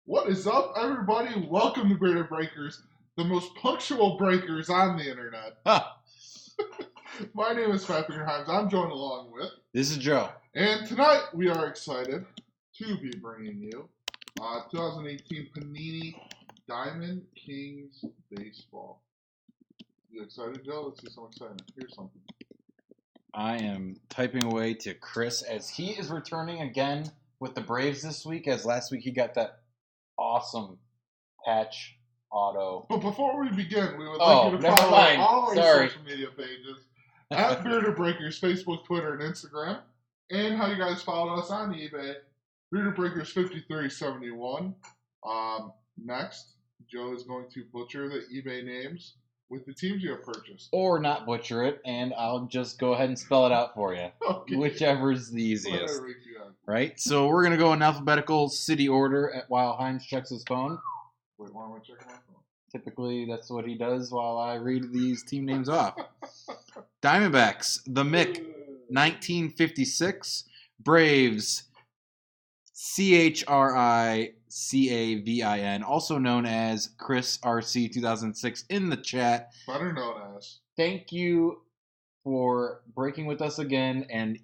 What is up, everybody? Welcome to Bearded Breakers, the most punctual breakers on the internet. My name is Patrick Himes. I'm joined along with... This is Joe. And tonight we are excited to be bringing you 2018 Panini Diamond Kings Baseball. You excited, Joe? Let's see some excitement. Here's something. I am typing away to Chris as he is returning again with the Braves this week, as last week he got that awesome patch auto. But before we begin, we would like you to follow all our social media pages at Bearded Breakers, Facebook, Twitter, and Instagram, and how you guys followed us on eBay, Bearded Breakers 5371. Next, Joe is going to butcher the eBay names with the teams you have purchased. Or not butcher it, and I'll just go ahead and spell it out for you. Okay. Whichever is the easiest. Right? So we're going to go in alphabetical city order while Hines checks his phone. Wait, why am I checking my phone? Typically, that's what he does while I read these team names off. Diamondbacks, the Mick, 1956. Braves, CHRICAVIN, also known as Chris RC 2006 in the chat. Better known as. Thank you for breaking with us again, and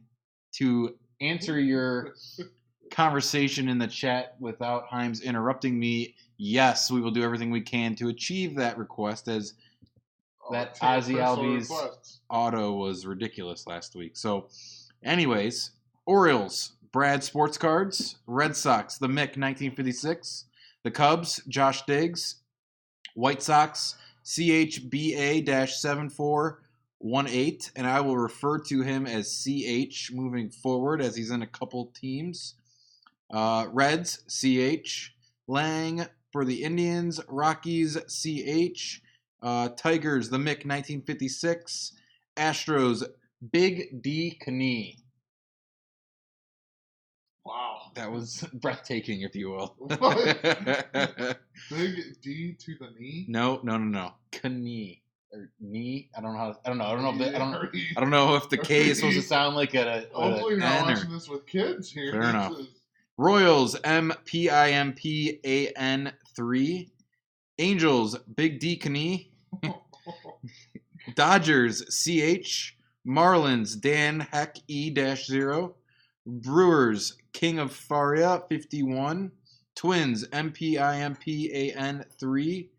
to answer your conversation in the chat without Himes interrupting me, yes, we will do everything we can to achieve that request, as that Ozzy Albies auto was ridiculous last week. So, anyways, Orioles, Brad Sports Cards. Red Sox, the Mick, 1956. The Cubs, Josh Diggs. White Sox, CHBA-7418, and I will refer to him as CH moving forward as he's in a couple teams. Reds, CH. Lang for the Indians. Rockies, CH. Tigers, the Mick, 1956. Astros, Big D Knee. Wow. That was breathtaking, if you will. Big D to the knee? No. Knee. Or knee? I don't know. I don't know if the K is supposed to sound like a hopefully you're not watching this with kids here. Fair enough. Royals, MPIMPAN3. Angels, Big D Knee. Dodgers, CH. Marlins, Dan Heck E-0. Brewers, King of Faria, 51. Twins, MPIMPAN3.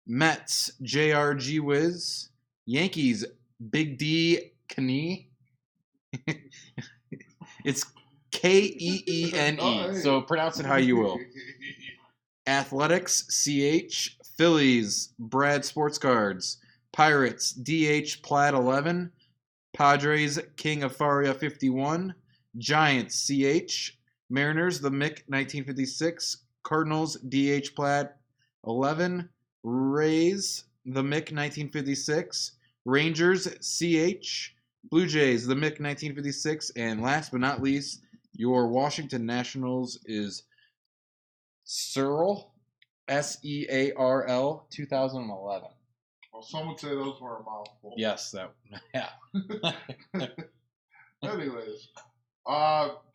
Mets, JRG Wiz. Yankees, Big D Knee. It's Keene, so pronounce it how you will. Athletics, CH. Phillies, Brad Sports Cards. Pirates, DH Plaid 11. Padres, King of Faria, 51. Giants, CH. Mariners, the Mick, 1956. Cardinals, DH Plaid 11. Rays, the Mick, 1956. Rangers, CH. Blue Jays, the Mick, 1956. And last but not least, your Washington Nationals is Searle, SEARL, 2011. Well, some would say those were a mouthful. Yes, yeah. Anyways,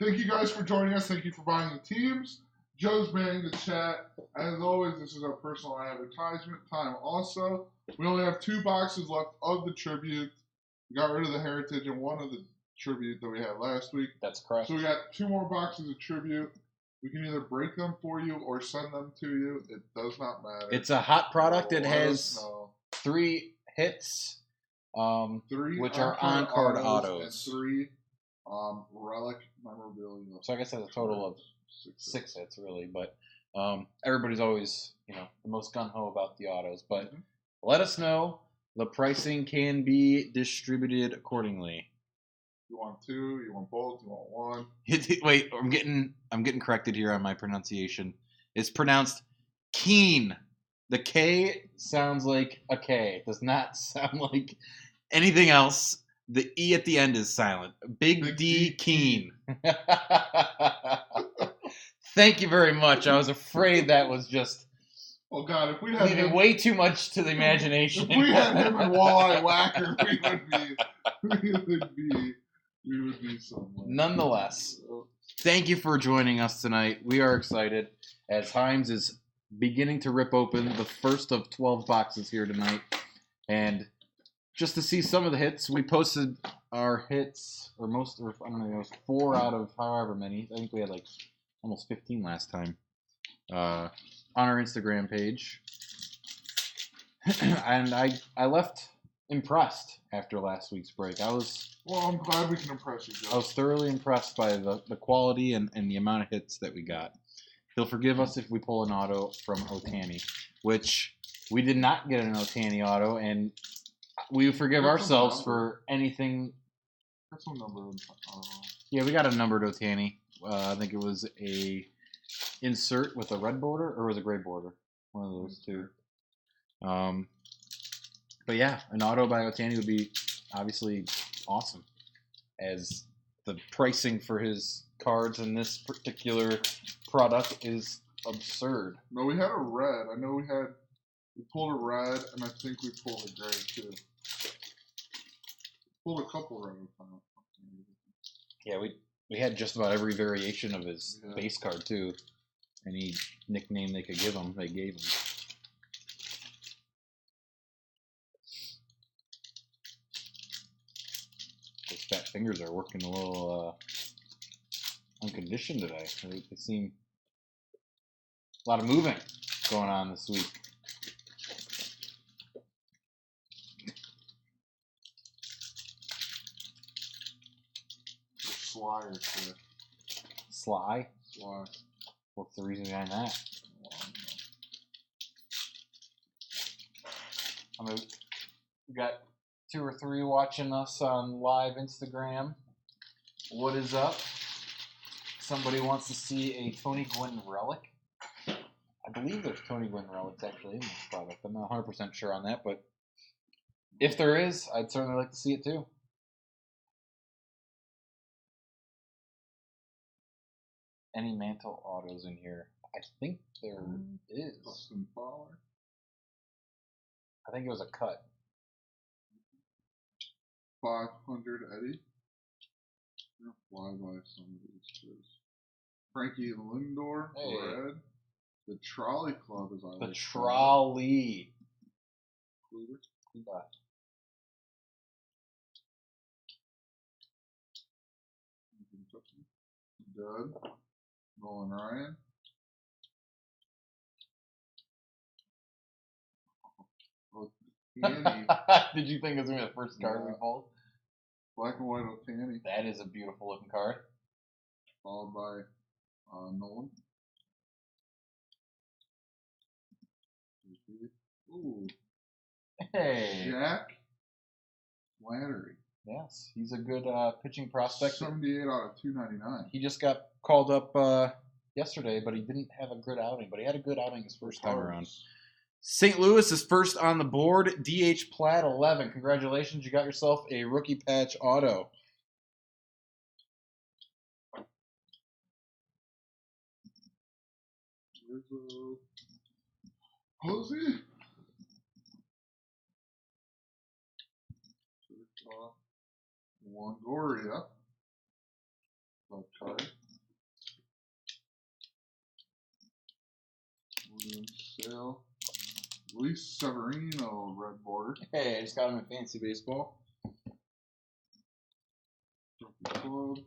thank you guys for joining us. Thank you for buying the teams. Joe's manning the chat. As always, this is our personal advertisement time also. We only have 2 boxes left of the tribute. We got rid of the heritage and one of the tribute that we had last week. That's correct. So we got 2 more boxes of tribute. We can either break them for you or send them to you. It does not matter. It's a hot product. It has 3 hits, 3 which are on-card autos. And 3 relic memorabilia. So I guess that's a total of 6 hits, really. But everybody's always, the most gung-ho about the autos. But let us know. The pricing can be distributed accordingly. You want 2? You want both? You want 1? Wait, I'm getting corrected here on my pronunciation. It's pronounced Keen. The K sounds like a K. It does not sound like anything else. The E at the end is silent. Big D Keen. Thank you very much. I was afraid that was just Oh God! If we had leaving way too much to the imagination. If we had him and Walleye Whacker, we would be somewhere. Nonetheless, thank you for joining us tonight. We are excited. as Himes is beginning to rip open the first of 12 boxes here tonight. And just to see some of the hits, we posted our hits, or I don't know, it was 4 out of however many. I think we had like almost 15 last time on our Instagram page. And I left impressed after last week's break. Well, I'm glad we can impress you, Joe. I was thoroughly impressed by the quality and the amount of hits that we got. He'll forgive us if we pull an auto from Ohtani, which we did not get an Ohtani auto, and we forgive ourselves for anything. That's some number. Yeah, we got a numbered Ohtani. I think it was a insert with a red border, or was it a gray border? One of those two. But yeah, an auto by Ohtani would be obviously awesome, as the pricing for his cards in this particular product is absurd. No, we had a red. I know we pulled a red, and I think we pulled a gray too. Pulled a couple red. Yeah, we had just about every variation of his base card too. Any nickname they could give him, they gave him. His fat fingers are working a little unconditioned today. They seem a lot of moving going on this week. Sly or shit. Sly? Sly. What's the reason behind that? I mean, we got 2 or 3 watching us on live Instagram. What is up? Somebody wants to see a Tony Gwynn relic. I believe there's Tony Gwynn relics actually in this product. I'm not 100% sure on that, but if there is, I'd certainly like to see it too. Any Mantle autos in here? I think there is. Dustin Fowler. I think it was a cut. 500 Eddie. I'm gonna fly by some of these too. Frankie Lindor, red. The Trolley Club is on the Trolley. Dud. Nolan Ryan. Did you think it was going to be the first card we pulled? Black and white Ohtani. That is a beautiful looking card. Followed by Nolan. Ooh. Hey. Jack Flannery. Yes, he's a good pitching prospect. 78 out of 299. He just got called up yesterday, but he didn't have a good outing. But he had a good outing his first time around. St. Louis is first on the board. DH Platt 11. Congratulations, you got yourself a rookie patch auto. Posey. Longoria. Left card. William Sale. Luis Severino, red border. Hey, I just got him in fantasy baseball. Club.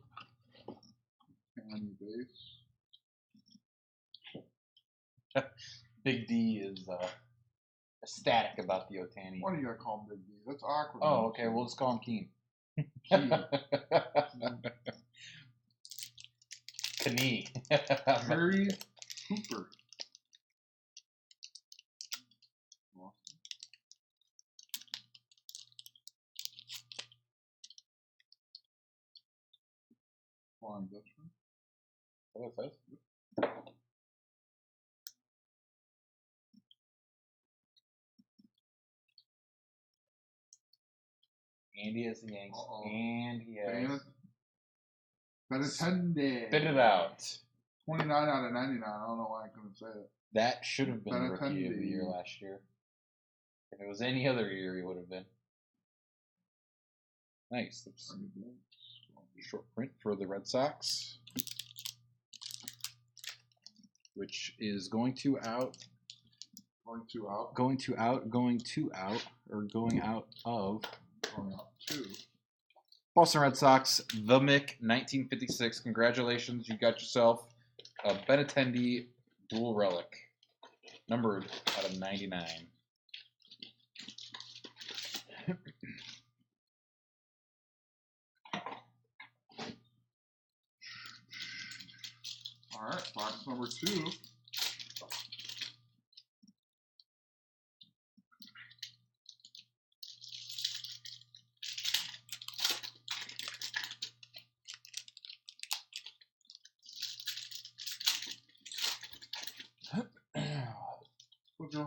County base. Big D is ecstatic about the Ohtani. Why do you gotta call him Big D? That's awkward. Oh, okay. We'll just call him Keen. Panini. Harry Hooper. Flying Dutchman. What was that? And he has the Yanks. And he has Benintendi. Spit it out. 29 out of 99. I don't know why I couldn't say it. That should have been the rookie of the year last year. If it was any other year, he would have been. Nice. That's short print for the Red Sox. which is going to out. Going to out. Going to out. Going to out. Or going out of. Going out to. Boston Red Sox, the Mick, 1956. Congratulations, you got yourself a Benintendi dual relic, numbered out of 99. All right, box number 2.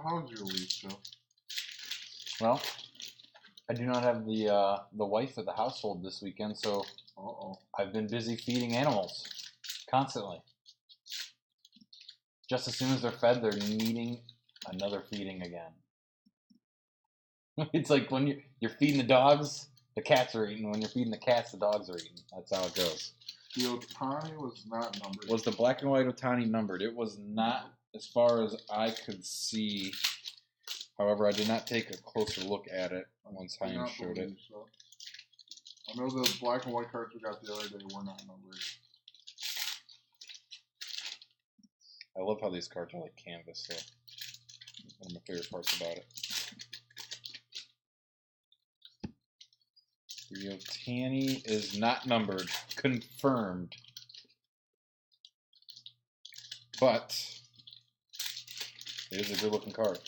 How's your week, Joe? Well, I do not have the wife of the household this weekend, so I've been busy feeding animals constantly. Just as soon as they're fed, they're needing another feeding again. It's like when you're feeding the dogs, the cats are eating. When you're feeding the cats, the dogs are eating. That's how it goes. The Ohtani was not numbered. Was the black and white Ohtani numbered? It was not, as far as I could see. However, I did not take a closer look at it once Hines showed it. So. I know the black and white cards we got the other day were not numbered. I love how these cards are like canvas, though. One of my favorite parts about it. The Ohtani is not numbered. Confirmed. But it is a good looking card.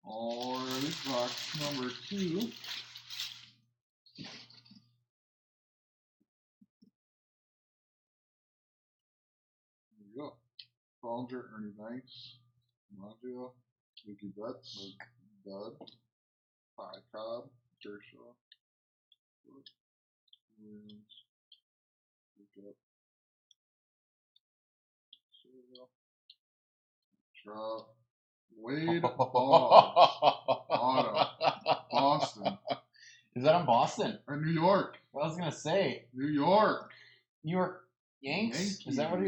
Alrighty, box number 2. There we go. Ballinger, Ernie Banks, Maggio, Mookie Betts, Bud, Ty Cobb, Kershaw, Williams, Pickup, Trout, Wade Boggs, Auto, Boston. Is that on Boston? Or New York. What I was gonna say. New York. New York Yanks? Is that what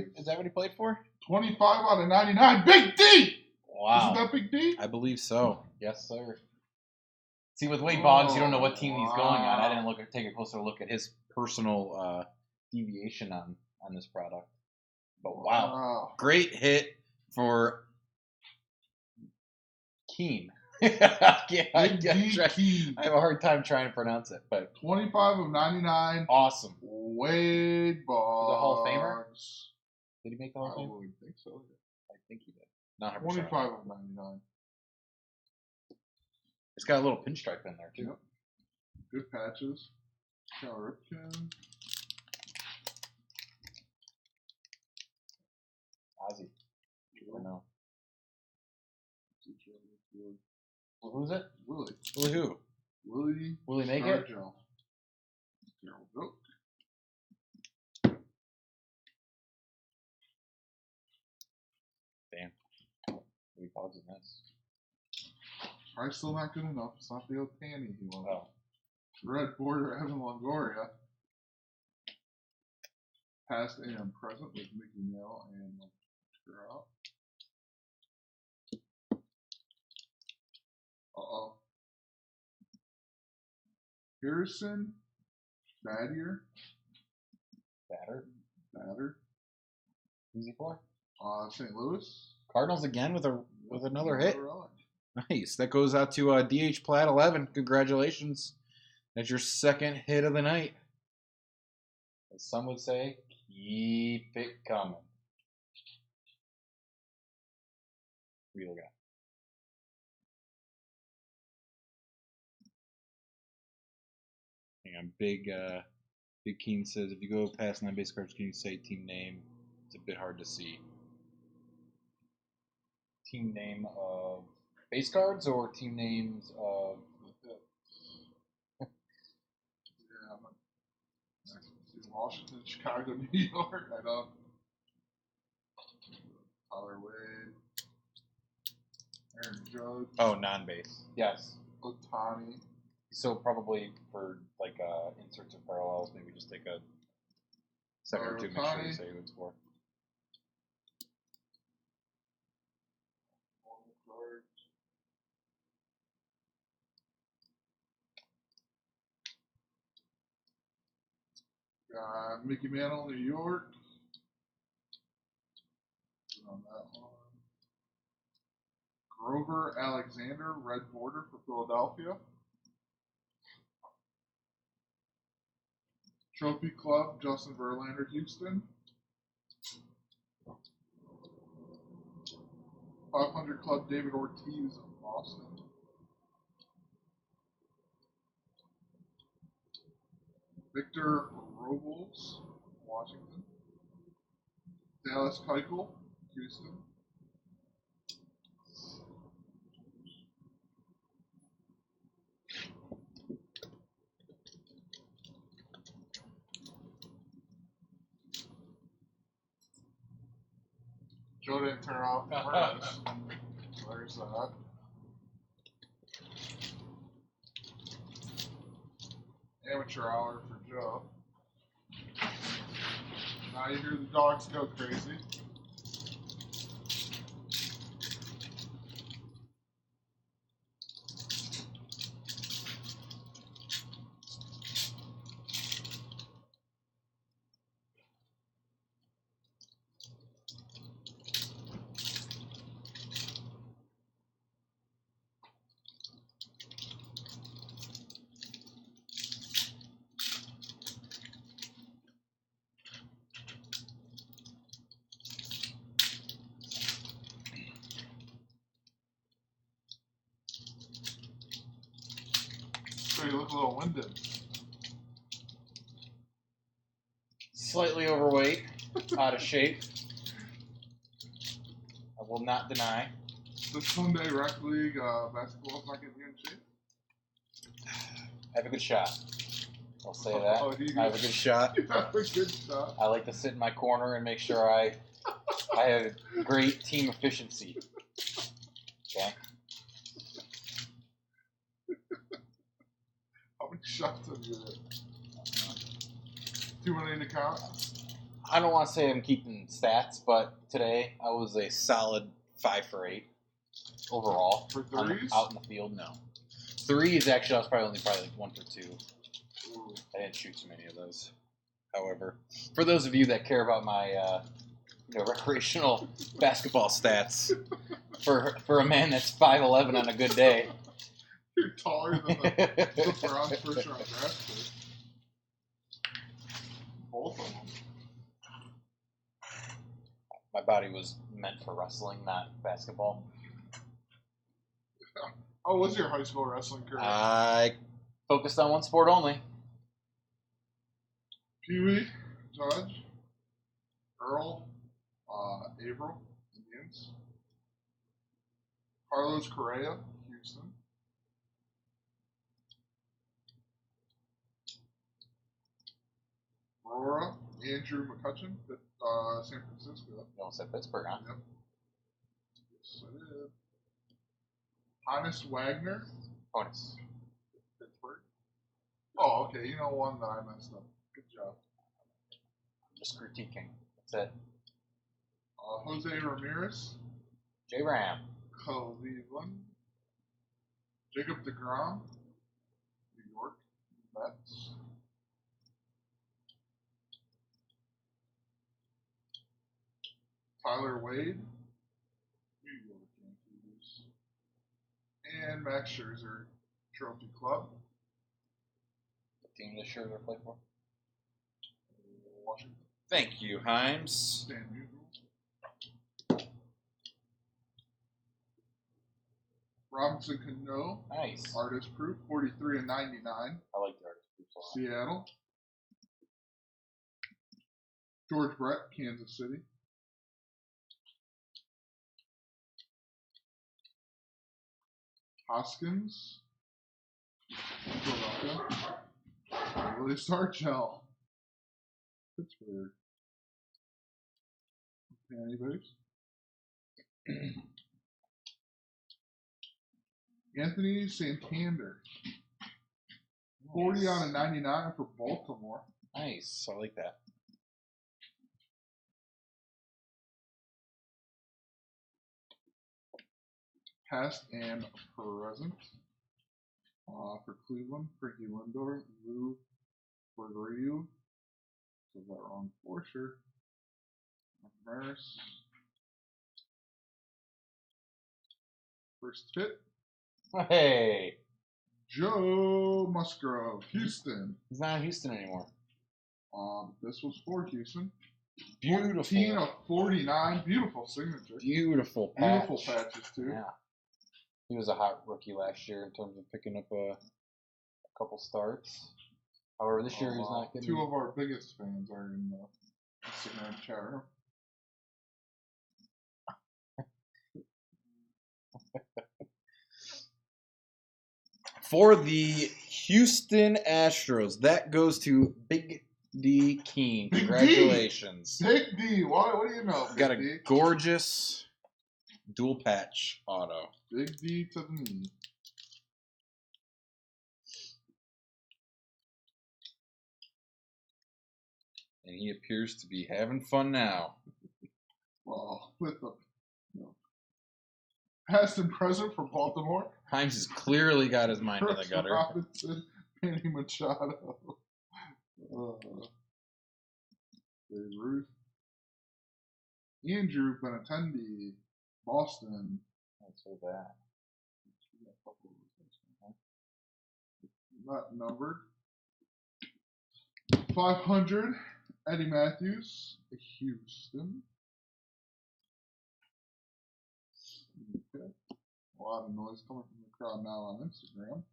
he played for? 25 out of 99. Big D! Wow. Isn't that Big D? I believe so. Yes, sir. See, with Wade Boggs, you don't know what team he's going on. I didn't take a closer look at his personal deviation on this product. But wow. Great hit for Keen. I have a hard time trying to pronounce it, but 25 of 99. Awesome. Wade Boggs. The Hall of Famer? Did he make the Hall of Fame? I would think so. I think he did. Not 25 of 99. It's got a little pinstripe in there too. Yep. Good patches. Cal Ripken. Ozzy. I know. Who's it? Willie. Willie who? Willie make it? Darryl Brooke. Damn. Willie Boggs is nice. Probably still not good enough. It's not the Ohtani he wanted. Oh. Red border Evan Longoria. Past and present with Mickey Nell and Trout. Uh-oh. Harrison Batter. Who's he for? St. Louis. Cardinals again with another hit. Nice. That goes out to DH Platt 11. Congratulations. That's your second hit of the night. As some would say, keep it coming. What are you looking at? Hang on. Big Keen says, if you go past 9 base cards, can you say team name? It's a bit hard to see. Team name of base cards or team names of... Washington, Chicago, New York. I know. Tyler Wade. Aaron Judge. Oh, non-base. Yes. Ohtani. So probably for like inserts and parallels, maybe just take a second or two, make sure you say who it's for. Mickey Mantle, New York. On that one. Grover Alexander, red border for Philadelphia. Trophy Club, Justin Verlander, Houston. 500 Club, David Ortiz, Boston. Victor Robles, Washington. Dallas Keuchel, Houston. Joe didn't turn off the furnace. There's that. Amateur hour for Joe. Now you hear the dogs go crazy. So you look a little winded. Slightly overweight, out of shape. I will not deny. The Sunday Rec League basketball's not getting you in shape? I have a good shot. I'll say that. I have a good shot. You have a good shot. I like to sit in my corner and make sure I have great team efficiency. Okay. How many shots have you hit? Too many to count? I don't want to say I'm keeping stats, but today I was a solid 5 for 8 overall. For threes? Out in the field, no. Threes, actually, I was probably like 1 for 2. Ooh. I didn't shoot too many of those. However, for those of you that care about my recreational basketball stats, for a man that's 5'11" on a good day, you're taller than the Browns' first round draft pick. Both of them. My body was meant for wrestling, not basketball. How was your high school wrestling career? I focused on one sport only. Pee-wee, Judge, Earl, Averill, Indians. Carlos Correa, Houston. Aurora, Andrew McCutcheon, San Francisco. You almost said Pittsburgh, huh? Yep. Yes, I did. Hannes Wagner. Bonus. Pittsburgh. Oh, okay. You know one that I messed up. Good job. I'm just critiquing. That's it. Jose Ramirez. J-Ram. Cleveland. Jacob deGrom. New York. Mets. Tyler Wade. New York Yankees. And Max Scherzer. Trophy Club. What team does Scherzer play for? Washington. Thank you, Himes. Stan Musial. Robinson Cano. Nice. Artist proof, 43 and 99. I like the artist proof a lot. Seattle. George Brett, Kansas City. Hoskins. Philadelphia. Willie Stargell. Pittsburgh. Panty base. Anthony Santander. 40 out of 99 for Baltimore. Nice. I like that. Past and present. For Cleveland, Frankie Lindor, Lou Bergeron. Said that wrong for sure. Maris. First hit. Hey. Joe Musgrove, Houston. He's not in Houston anymore. This was for Houston. Beautiful. 14 of 49. Beautiful signature. Beautiful patch. Beautiful patches, too. Yeah. He was a hot rookie last year in terms of picking up a couple starts. However, this year he's not getting... Two of our biggest fans are in the Instagram chat room. For the Houston Astros, that goes to Big D Keen. Congratulations. Big D. What do you know? Got a gorgeous dual patch auto. Big D to the knee. And he appears to be having fun now. Well, with the past and present for Baltimore. Himes has clearly got his mind in the gutter. Robinson, Manny Machado. Babe Ruth. Andrew Benintendi, Boston. Let's say that. Not numbered. 500, Eddie Matthews, Houston. Okay. A lot of noise coming from the crowd now on Instagram.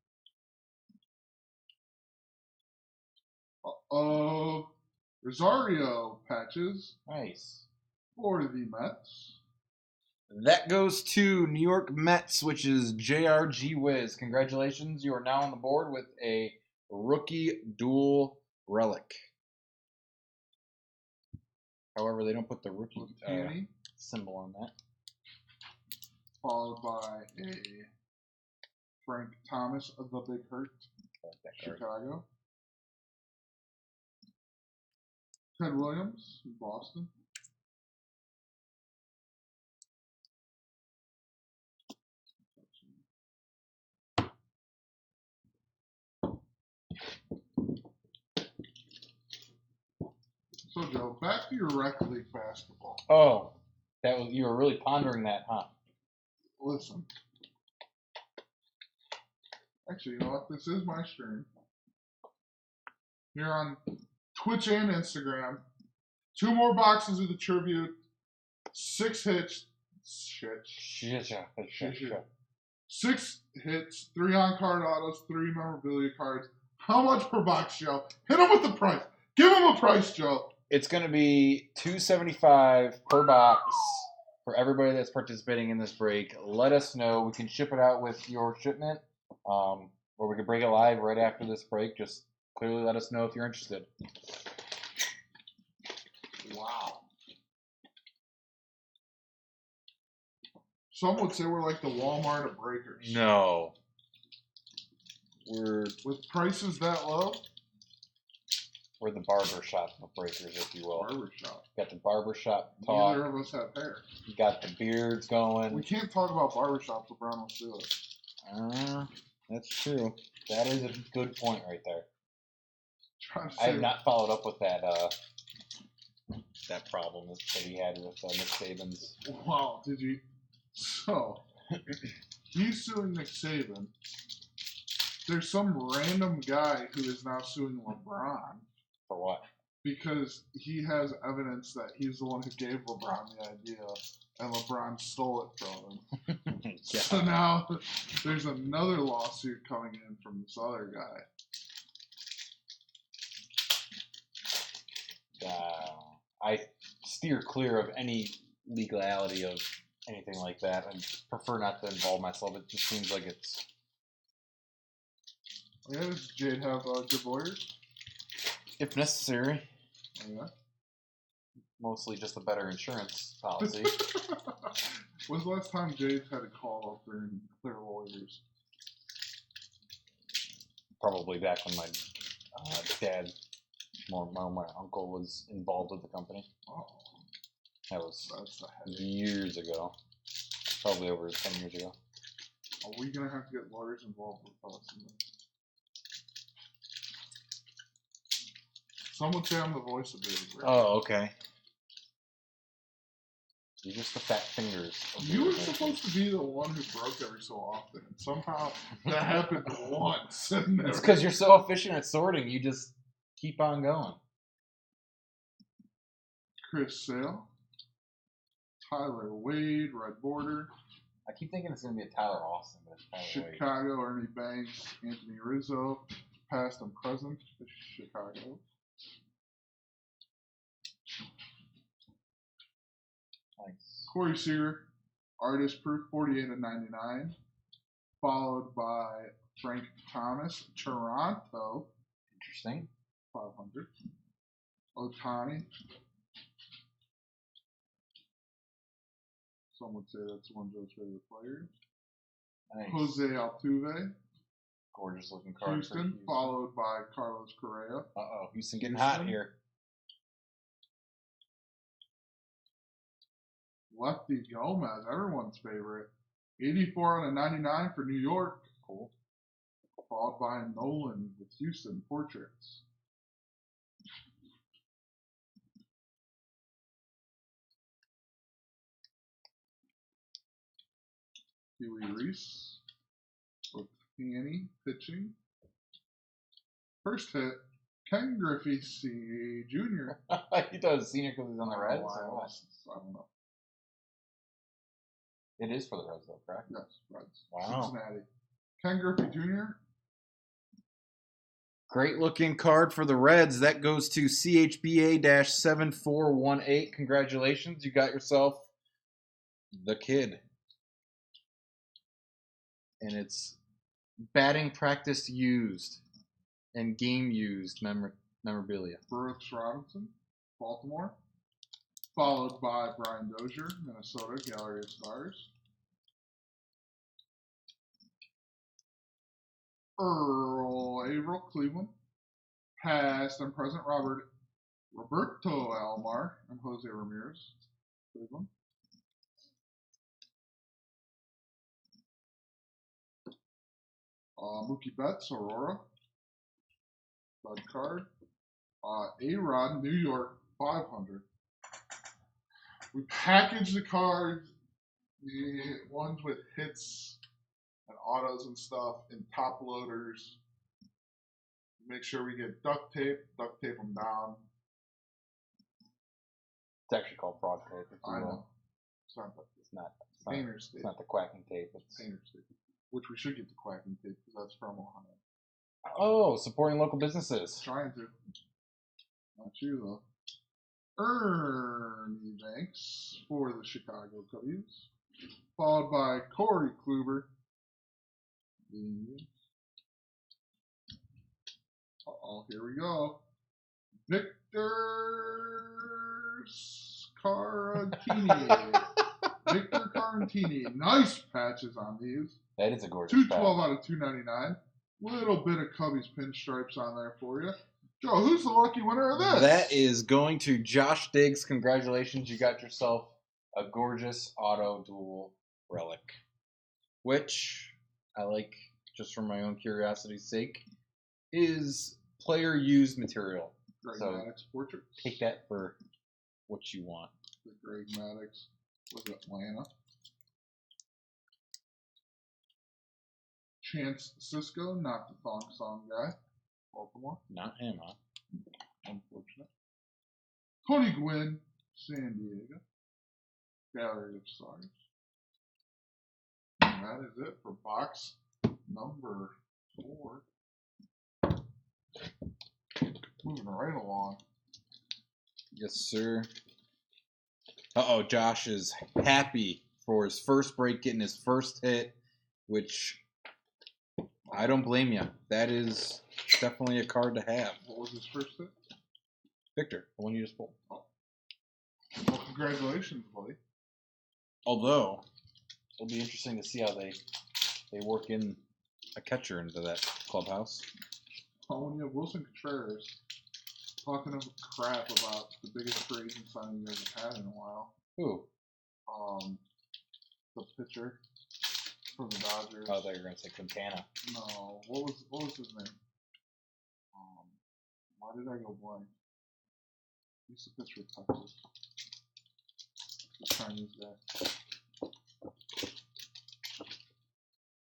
Rosario patches. Nice. For the Mets. That goes to New York Mets, which is JRG Wiz. Congratulations. You are now on the board with a rookie dual relic. However, they don't put the rookie symbol on that. Followed by a Frank Thomas of the Big Hurt, Chicago. Ted Williams, Boston. So, Joe, back to your rec league basketball. Oh, you were really pondering that, huh? Listen. Actually, you know what? This is my stream. Here on Twitch and Instagram. 2 more boxes of the tribute. 6 hits. 6 hits, 3 on-card autos, 3 memorabilia cards. How much per box, Joe? Hit him with the price. Give him a price, Joe. It's going to be $275 per box for everybody that's participating in this break. Let us know. We can ship it out with your shipment, or we can break it live right after this break. Just clearly let us know if you're interested. Wow. Some would say we're like the Walmart of breakers. No. With prices that low? We're the barbershop of breakers, if you will. Barbershop. Got the barbershop talk. Neither of us have hair. You got the beards going. We can't talk about barbershops. LeBron will sue us. That's true. That is a good point right there. I have not followed up with that problem that he had with Nick Saban's. Wow, did you? So, he's suing Nick Saban. There's some random guy who is now suing LeBron. For what? Because he has evidence that he's the one who gave LeBron the idea, and LeBron stole it from him. Yeah. So now there's another lawsuit coming in from this other guy. I steer clear of any legality of anything like that. I prefer not to involve myself. It just seems like it's... Oh, yeah, does Jade have good lawyers? If necessary. Oh, yeah? Mostly just a better insurance policy. When's the last time Jade had to call up their lawyers? probably back when my dad, my uncle was involved with the company. Oh. That was years ago. Probably over 10 years ago. Are we going to have to get lawyers involved with us in this? Someone say I'm the voice of Baby Ray. Oh, okay. You're just the fat fingers. You were supposed to be the one who broke every so often. And somehow that happened once. It's because you're so efficient at sorting. You just keep on going. Chris Sale. Tyler Wade, red border. I keep thinking it's going to be a Tyler Austin, but it's Tyler Wade. Chicago, Ernie Banks, Anthony Rizzo, past and present, Chicago. Nice. Corey Seager, artist proof 48/99, followed by Frank Thomas, Toronto. Interesting. 500. Otani. Some would say that's one of Joe's favorite players. Nice. Jose Altuve. Gorgeous looking card. Houston, followed by Carlos Correa. Houston getting hot here. Lefty Gomez, everyone's favorite. 84/99 for New York. Cool. Followed by Nolan with Houston portraits. Huey Reese with Panini pitching. First hit, Ken Griffey Jr. He thought it was senior because he's on the Reds. I don't know. It is for the Reds, though, correct? Yes, Reds. Wow. Cincinnati. Ken Griffey Jr. Great looking card for the Reds. That goes to CHBA-7418. Congratulations. You got yourself the kid. And it's batting practice used and game used memorabilia. Brooks Robinson, Baltimore. Followed by Brian Dozier, Minnesota, Gallery of Stars. Earl Averill, Cleveland. Past and present Roberto Alomar and Jose Ramirez, Cleveland. Mookie Betts, Aurora. Bud card. A-Rod, New York, 500. We package the cards, the ones with hits and autos and stuff, in top loaders. Make sure we get duct tape them down. It's actually called fraud tape. I know. It's not painter's tape. It's not the quacking tape. It's painter's tape. Which we should get the quacking tape because that's from Ohio. Oh, supporting local businesses. Trying to. Not you, though. Ernie Banks for the Chicago Cubs. Followed by Corey Kluber. The Indians. Here we go. Victor Carantini. Victor Carantini. Nice patches on these. That is a gorgeous 212 out of 299. Little bit of Cubbies pinstripes on there for you. Joe, who's the lucky winner of this? That is going to Josh Diggs. Congratulations. You got yourself a gorgeous auto dual relic, which I like, just for my own curiosity's sake, is player used material. Greg so Maddux portraits. Take that for what you want. The Greg Maddux with Atlanta. Chance Cisco, not the thong song guy. Baltimore. Not him, huh? Unfortunate. Tony Gwynn, San Diego. Gallery of Stars. And that is it for box number 4. Moving right along. Yes, sir. Josh is happy for his first break, getting his first hit, which I don't blame you. That is definitely a card to have. What was his first hit? Victor, the one you just pulled. Oh. Well, congratulations, buddy. Although, it'll be interesting to see how they work in a catcher into that clubhouse. Oh, when you have Wilson Contreras talking crap about the biggest free agent signing you guys have had in a while. Who? The pitcher from the Dodgers. Oh, they were going to say Quintana. No, what was his name? Why did I go blank? He used to pitch for Texas. The Chinese guy.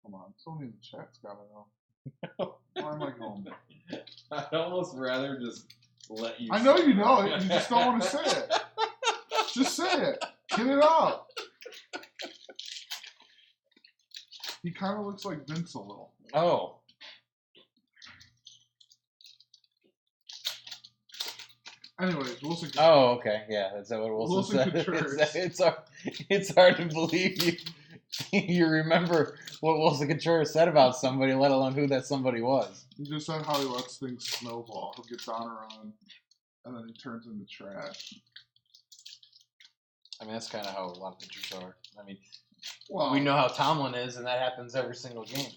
Come on, somebody in the chat's gotta know. Why am I going? I'd almost rather just let you. I know you know it. You just don't want to say it. Just say it. Get it out. He kind of looks like Vince a little. Oh. Anyways, Wilson. Oh, okay. Yeah, is that what Wilson said? It's hard to believe you remember what Wilson Contreras said about somebody, let alone who that somebody was. He just said how he lets things snowball. He'll get down around, and then he turns into trash. I mean, that's kind of how a lot of pitchers are. I mean, well, we know how Tomlin is, and that happens every single game.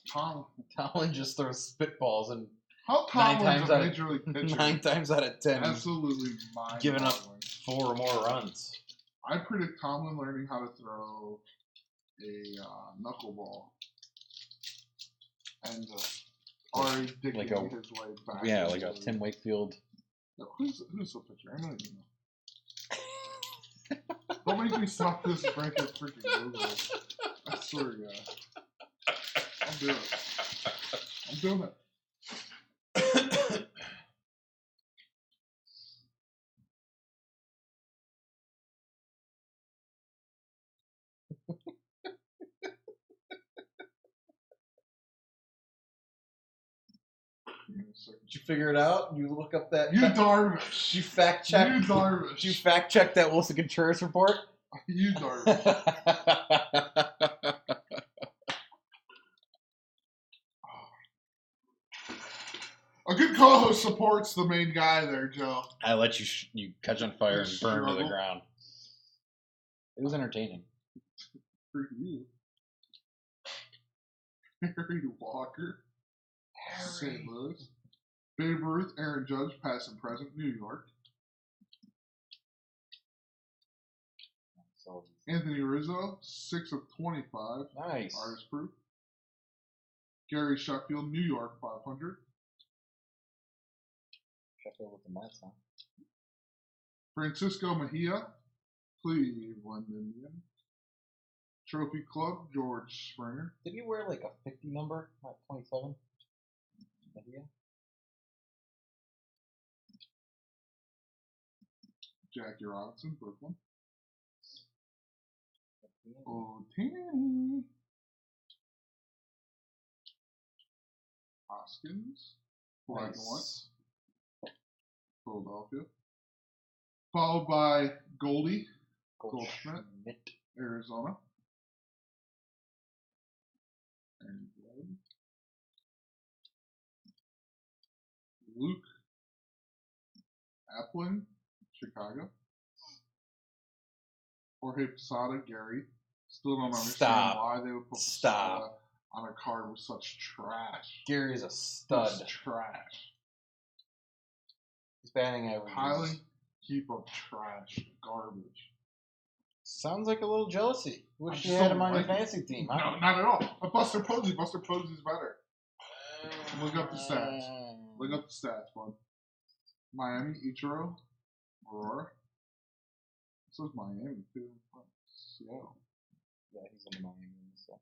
Tomlin just throws spitballs and how Tomlin's a major league pitcher. 9 times out of 10, absolutely giving up 4 or more runs. I predict Tomlin learning how to throw a knuckleball and just already digging his way back. Yeah, like a Tim Wakefield. No, who's the pitcher? I don't even know. Don't make me stop this and break your freaking Google. I swear to God. I'm doing it. I'm doing it. Did you figure it out? You look up that. You Darvish. You fact check. You Darvish. Did you fact check that Wilson Contreras report? You Darvish. A good co-host supports the main guy there, Joe. I let you catch on fire and burn to the ground. It was entertaining. For you. Harry Walker. St. Louis. Babe Ruth, Aaron Judge, past and present, New York. Anthony Rizzo, 6 of 25. Nice. Artist proof. Gary Sheffield, New York, 500. Sheffield with the Mets, huh? Francisco Mejia, Cleveland Indians. Trophy Club, George Springer. Did he wear like a 50 number, not 27? Mejia? Jackie Robinson, Brooklyn. Otani. Hoskins. Black and white. Philadelphia. Followed by Goldie. Goldschmidt. Arizona. And Luke Applin, Chicago. Jorge Posada, Gary. Still don't understand why they would put Posada on a card with such trash. Gary's a stud. It's trash. His batting average. Highly keep up trash. Garbage. Sounds like a little jealousy. Wish you had him on your fantasy team. Huh? No, not at all. Buster Posey. Buster Posey's better. Look up the stats. Look up the stats, bud. Miami, Ichiro, Aurora. This is Miami, too. Seattle. Yeah, he's in Miami. So.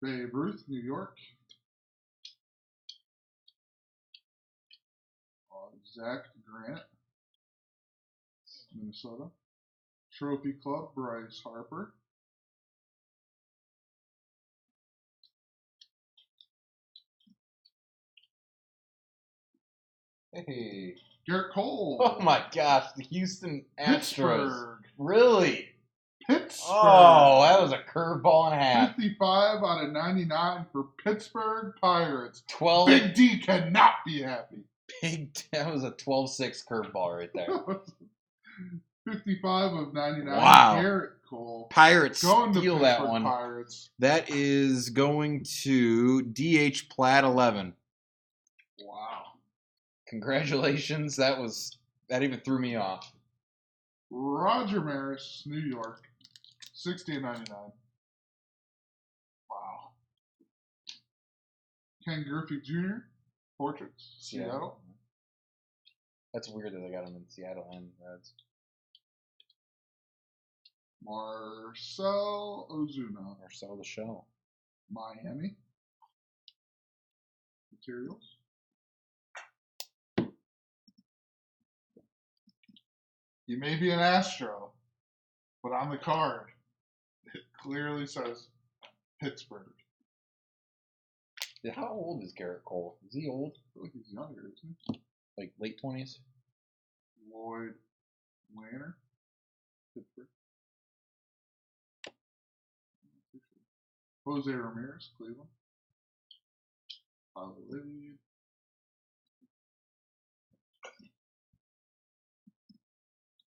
Babe Ruth, New York. Zach Grant, Minnesota. Trophy Club, Bryce Harper. Hey. Garrett Cole. Oh my gosh, the Houston Astros. Pittsburgh. Really? Pittsburgh. Oh, that was a curveball and a half. 55 out of 99 for Pittsburgh Pirates. 12. Big D cannot be happy. That was a 12-6 curveball right there. 55 of 99. Wow. Garrett Cole. Pirates going steal to that one. Pirates. That is going to DH Platt 11. Congratulations. That even threw me off. Roger Maris, New York, 60/99. Wow. Ken Griffey Jr., Portraits, Seattle. That's weird that they got him in Seattle and Reds. Marcel Ozuna. Marcel the Shell. Miami. Materials. You may be an Astro, but on the card, it clearly says Pittsburgh. How old is Garrett Cole? Is he old? I feel like he's younger, isn't he? Like late 20s? Lloyd Wayner, Pittsburgh. Jose Ramirez, Cleveland. Tyler Lee.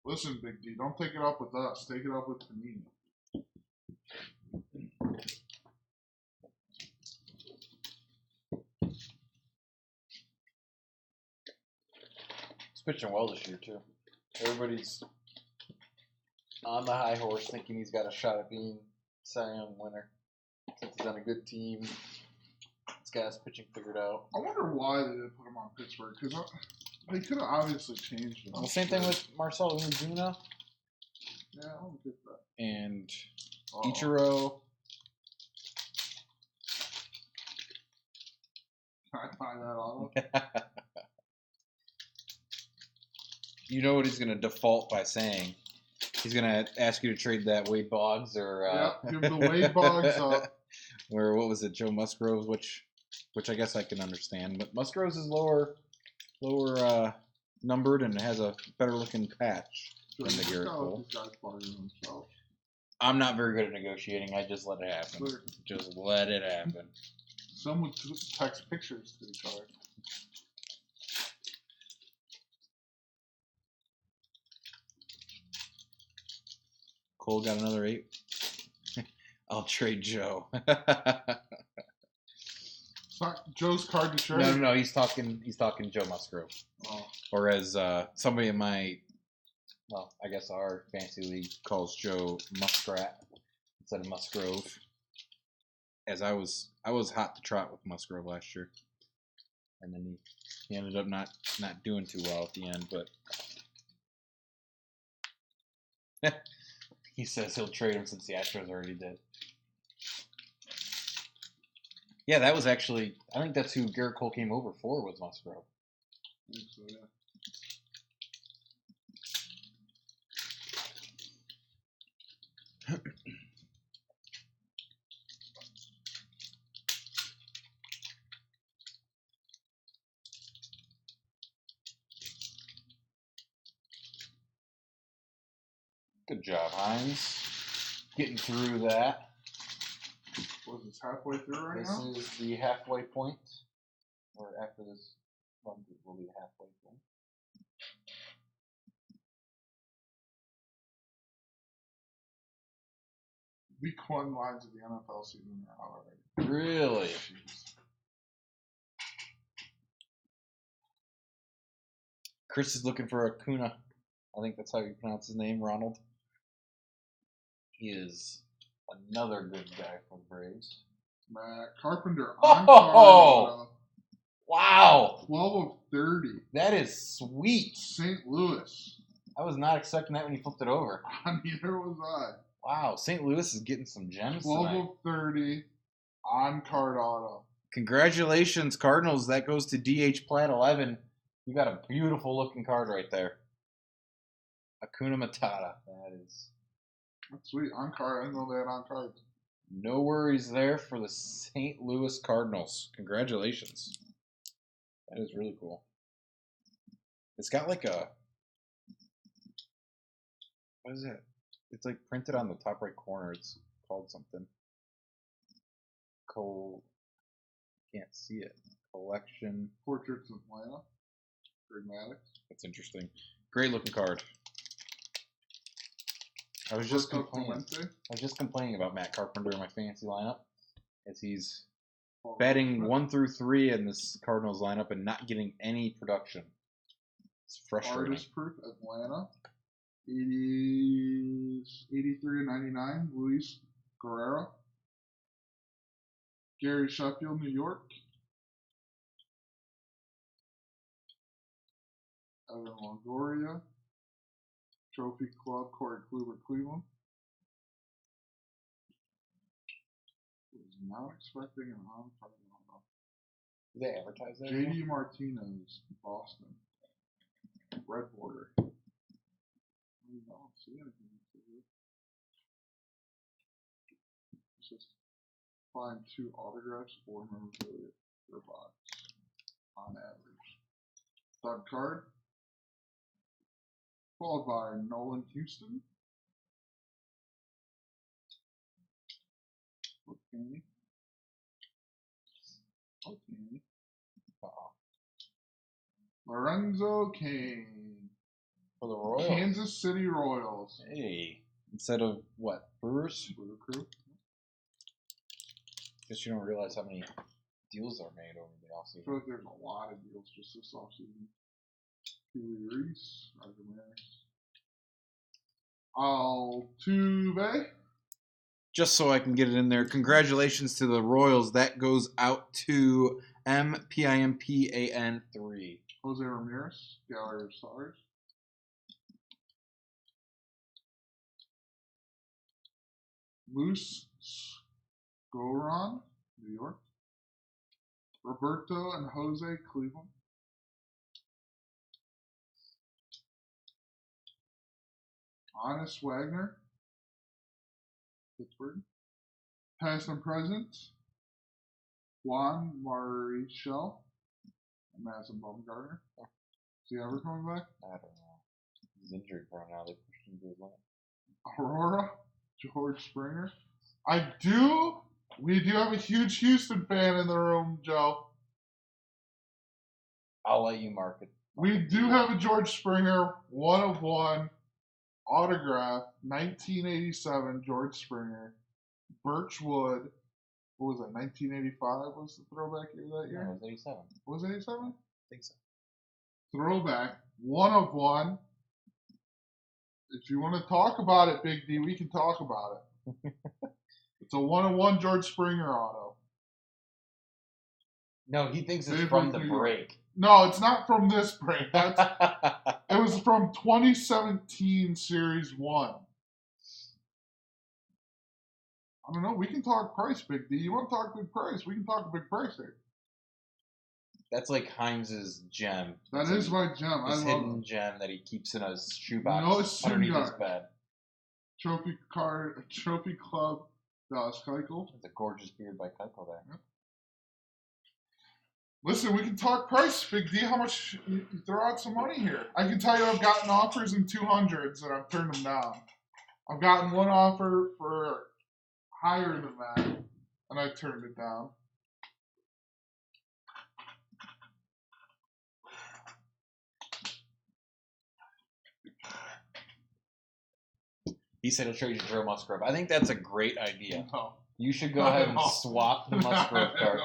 Listen, Big D, don't take it up with us. Take it up with Panini. He's pitching well this year, too. Everybody's on the high horse thinking he's got a shot at being Cy Young winner. Since he's on a good team. This guy's pitching figured out. I wonder why they didn't put him on Pittsburgh, because they could have obviously changed it. The same thing with Marcel Ozuna. Yeah, I don't get that. And Ichiro. Can I find that on him? You know what he's going to default by saying? He's going to ask you to trade that Wade Boggs or... give the Wade Boggs up. Or what was it, Joe Musgrove, which I guess I can understand. But Musgrove's is lower numbered and has a better looking patch than the Garrett Cole. I'm not very good at negotiating. I just let it happen. Sure. Just let it happen. Some would text pictures to each other. Cole got another 8. I'll trade Joe. It's not Joe's card to trade. No. He's talking Joe Musgrove. Oh. Or as somebody in my, well, I guess our fantasy league calls Joe Muskrat instead of Musgrove. As I was hot to trot with Musgrove last year, and then he ended up not doing too well at the end. But he says he'll trade him since the Astros already did. Yeah, that was actually, I think that's who Garrett Cole came over for, was Musgrove. I think so, yeah. Good job, Hines. Getting through that. Was this halfway through right now? This is the halfway point. Or after this run, it will be the halfway point. Week 1 lines of the NFL season are out already. Really? Jeez. Chris is looking for Acuna. I think that's how you pronounce his name, Ronald. He is another good guy for the Braves. Matt Carpenter on card. Wow. 12 of 30. That is sweet. St. Louis. I was not expecting that when you flipped it over. Neither was I. Wow, St. Louis is getting some gems 12 tonight. of 30 on card auto. Congratulations, Cardinals. That goes to DH Plat 11. You got a beautiful looking card right there. Acuna Matata. That's sweet. On card. I didn't know they had on cards. No worries there for the St. Louis Cardinals. Congratulations. That is really cool. It's got like a... What is it? It's like printed on the top right corner. It's called something. Can't see it. Collection. Portraits of Atlanta. Pragmatics. That's interesting. Great looking card. I was just complaining about Matt Carpenter in my fantasy lineup, as he's batting 1 through 3 in this Cardinals lineup and not getting any production. It's frustrating. Artist proof, Atlanta. 83/99, Luis Guerrero. Gary Sheffield, New York. Evan Longoria. Trophy Club, Corey Kluber, Cleveland. Was not expecting an on-target. Do they advertise that? JD Martinez, Boston. Red border. I don't see anything. It's just find 2 autographs or memorabilia per box on average. Third card. Followed by Nolan Houston. Panini. Lorenzo Cain. For the Royals. Kansas City Royals. Hey. Instead of what? Brewers? Brewer Crew. Guess you don't realize how many deals are made over the offseason. I feel like there's a lot of deals just this offseason. Huey Reese, Roger Maris. Altuve. Just so I can get it in there, congratulations to the Royals. That goes out to MPIMPAN3. Jose Ramirez, Gallery of Stars. Moose Goran, New York. Roberto and Jose, Cleveland. Honest Wagner, Pittsburgh. Past and present, Juan Marichal and Madison Bumgarner. Is he ever coming back? I don't know. He's injury prone now. They pushed him to his line. Aurora, George Springer. We do have a huge Houston fan in the room, Joe. I'll let you mark it. We do have a George Springer 1/1 autograph, 1987 George Springer. Birchwood. What was that? 1985 was the throwback year that year? No, it was 87. Was it 87? I think so. Throwback 1/1. If you want to talk about it, Big D, we can talk about it. It's a 1/1 George Springer auto. No, he thinks it's from the break. No, it's not from this break. It was from 2017 Series 1. I don't know. We can talk price, Big D. You want to talk big price? We can talk big price here. That's like Hymes's gem. That is my gem. His I love hidden it. gem that he keeps in a shoebox No underneath his bed. Trophy Club, Dallas Keuchel. It's a gorgeous beard by Keuchel there. Yep. Listen, we can talk price, Big D. How much? You throw out some money here. I can tell you I've gotten offers in 200s and I've turned them down. I've gotten one offer for higher than that, and I turned it down. He said he'll trade you Joe Musgrove. I think that's a great idea. No. You should go ahead and swap the Musgrove card.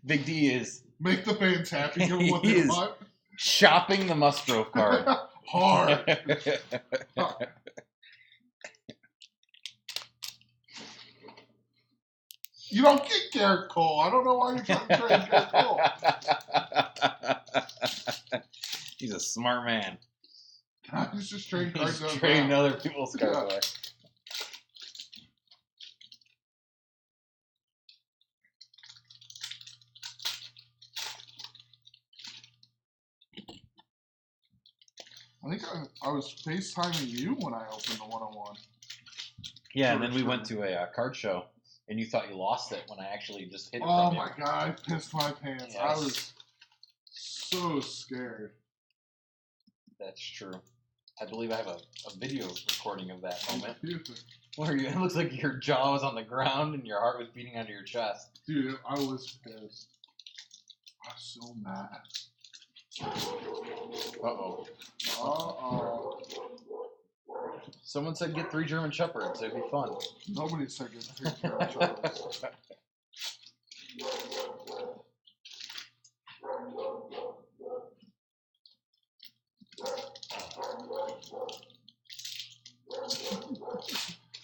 Big D is... Make the fans happy. Give them what they want. Shopping the Musgrove card. Hard. You don't get Garrett Cole. I don't know why you're trying to trade Garrett Cole. He's a smart man. He's just trading cards. He's trading other people's cards away. I think I was FaceTiming you when I opened the 101. Yeah, and then we went to a card show, and you thought you lost it when I actually just hit it Oh from my you. God, I pissed my pants. Yes. I was so scared. That's true. I believe I have a video recording of that moment. Beautiful. Where it looks like your jaw was on the ground and your heart was beating under your chest. Dude, I was pissed. I was so mad. Uh-oh. Uh-oh. Someone said get 3 German Shepherds. It'd be fun. Nobody said get 3 German Shepherds.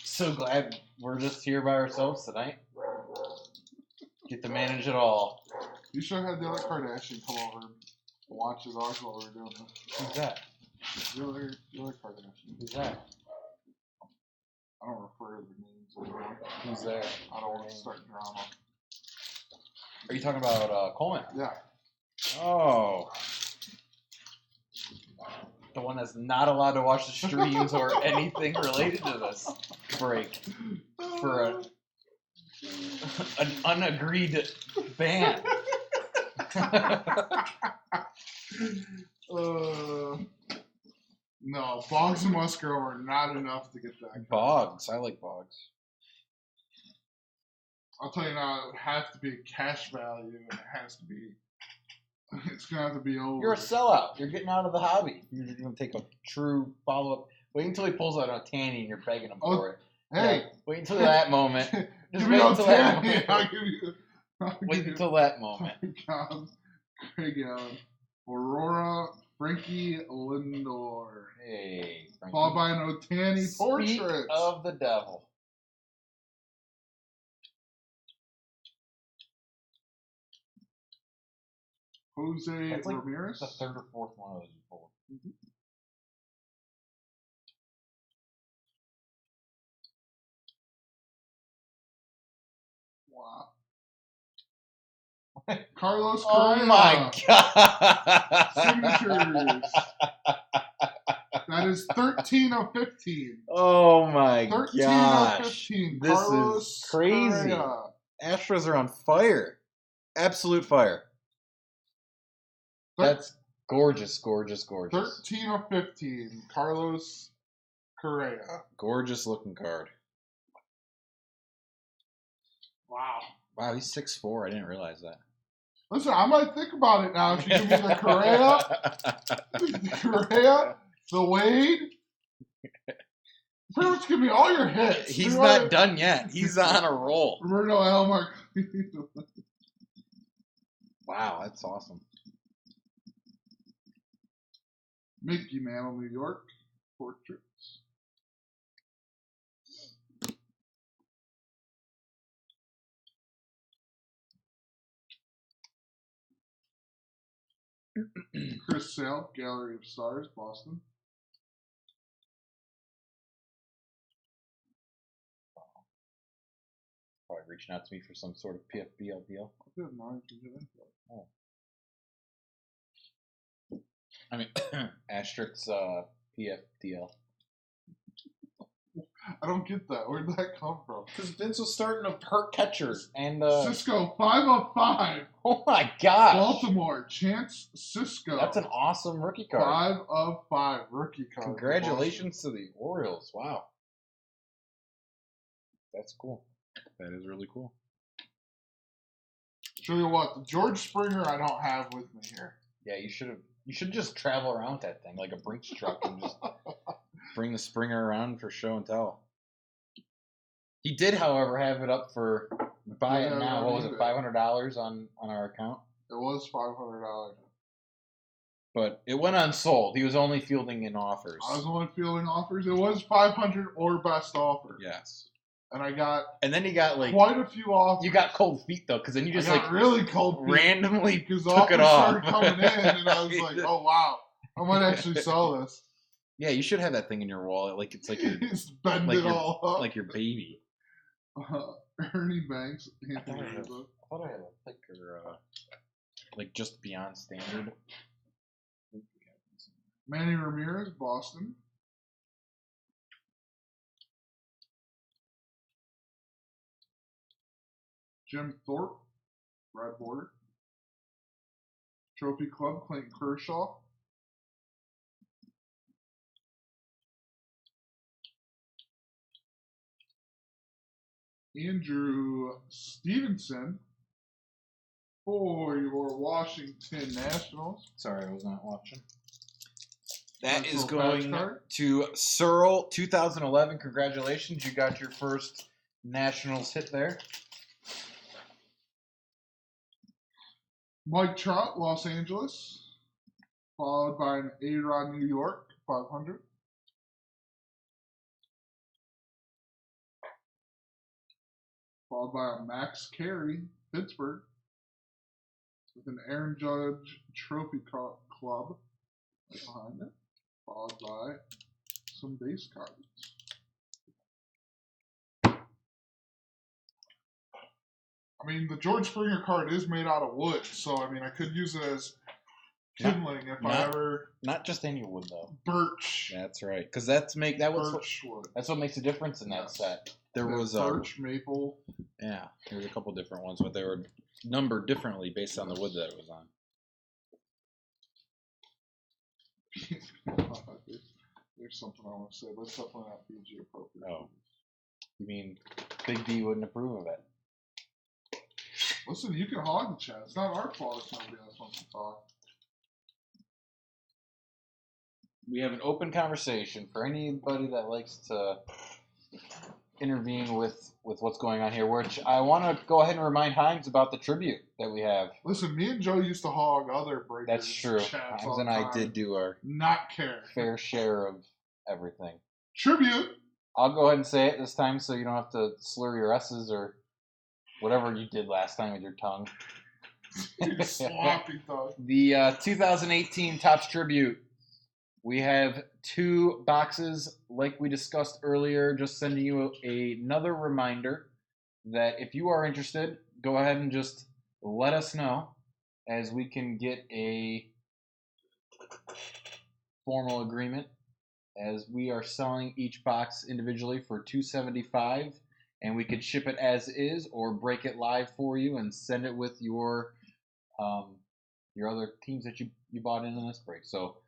So glad we're just here by ourselves tonight. Get to manage it all. You should have had the other Kardashian come over and watch us ours while we were doing this. Who's that? The other Kardashian. Who's that? I don't refer to their names anymore. Who's there? I don't want to start drama. Are you talking about Coleman? Yeah. Oh. The one that's not allowed to watch the streams or anything related to this break for an unagreed ban. No, Boggs and Musgrove are not enough to get that. Boggs. I like Boggs. I'll tell you now, it would have to be a cash value, and it has to be. It's going to have to be over. You're a sellout. You're getting out of the hobby. You're going to take a true follow-up. Wait until he pulls out a Tanny and you're begging him for it. Hey. Yeah, wait until that moment. Just wait until that moment. Wait until that moment. Craig Allen. Aurora Frankie Lindor. Hey, Frankie. Followed by an Otani portrait. Speak of the devil. Jose That's like Ramirez. The third or fourth one of those you pulled. Mm-hmm. Wow. Carlos Correa. Oh my god. Signatures. That is 13 of 15. Oh my 13 gosh. of 15. This Carlos is crazy. Correa. Astros are on fire. Absolute fire. That's gorgeous, gorgeous, gorgeous. 13 of 15. Carlos Correa. Gorgeous looking card. Wow. Wow, he's 6'4". I didn't realize that. Listen, I might think about it now. If you give me the Correa, the Wade, pretty much give me all your hits. He's not done yet. He's on a roll. Roberto Alomar. Wow, that's awesome. Mickey Mantle, New York. Portraits. Chris Sale, Gallery of Stars, Boston. Probably reaching out to me for some sort of PFBL deal. Oh. I mean, Asterix PFDL. I don't get that. Where did that come from? Because Vince was starting to hurt catchers. And Cisco, 5 of 5. Oh my gosh. Baltimore, Chance Cisco. That's an awesome rookie card. 5 of 5 rookie card. Congratulations to the Orioles. Wow. That's cool. That is really cool. Tell you what, the George Springer I don't have with me here. Yeah, you should just travel around with that thing like a Brinks truck and just bring the Springer around for show and tell. He did, however, have it up for buy it now. What was it, $500 on our account? It was $500. But it went unsold. He was only fielding in offers. I was only fielding offers. It was 500 or best offer. Yes. And then you got like quite a few offers. You got cold feet though, because then you just like really cold feet randomly because took it off. Started coming in, and I was like, "Oh wow, I might actually sell this." Yeah, you should have that thing in your wallet, like it's like your bend it all up, like your baby. Ernie Banks. I thought I had a thicker, like just beyond standard. Manny Ramirez, Boston. Jim Thorpe, red border. Trophy Club, Clayton Kershaw. Andrew Stevenson for your Washington Nationals. Sorry, I was not watching. That is going to Searle 2011. Congratulations. You got your first Nationals hit there. Mike Trout, Los Angeles. Followed by an A-Rod, New York, 500. Followed by a Max Carey, Pittsburgh. With an Aaron Judge Trophy Club behind it. Followed by some base cards. I mean, the George Springer card is made out of wood, so I mean, I could use it as kindling if I ever. Not just any wood though. Birch. That's right, because that's what makes a difference in that set. There was birch, maple. Yeah, there was a couple different ones, but they were numbered differently based on the wood that it was on. There's something I want to say, but it's definitely not PG appropriate. Oh, you mean Big D wouldn't approve of it? Listen, you can hog the chat. It's not our fault if somebody else wants to talk. We have an open conversation for anybody that likes to intervene with what's going on here, which I want to go ahead and remind Himes about the tribute that we have. Listen, me and Joe used to hog other breakers. That's true. Himes and I did do our fair share of everything. Tribute! I'll go ahead and say it this time so you don't have to slur your S's or whatever you did last time with your tongue. Sloppy tongue. The 2018 Topps Tribute. We have 2 boxes, like we discussed earlier. Just sending you another reminder that if you are interested, go ahead and just let us know, as we can get a formal agreement, as we are selling each box individually for $275, and we could ship it as is or break it live for you and send it with your other teams that you bought in this break. So,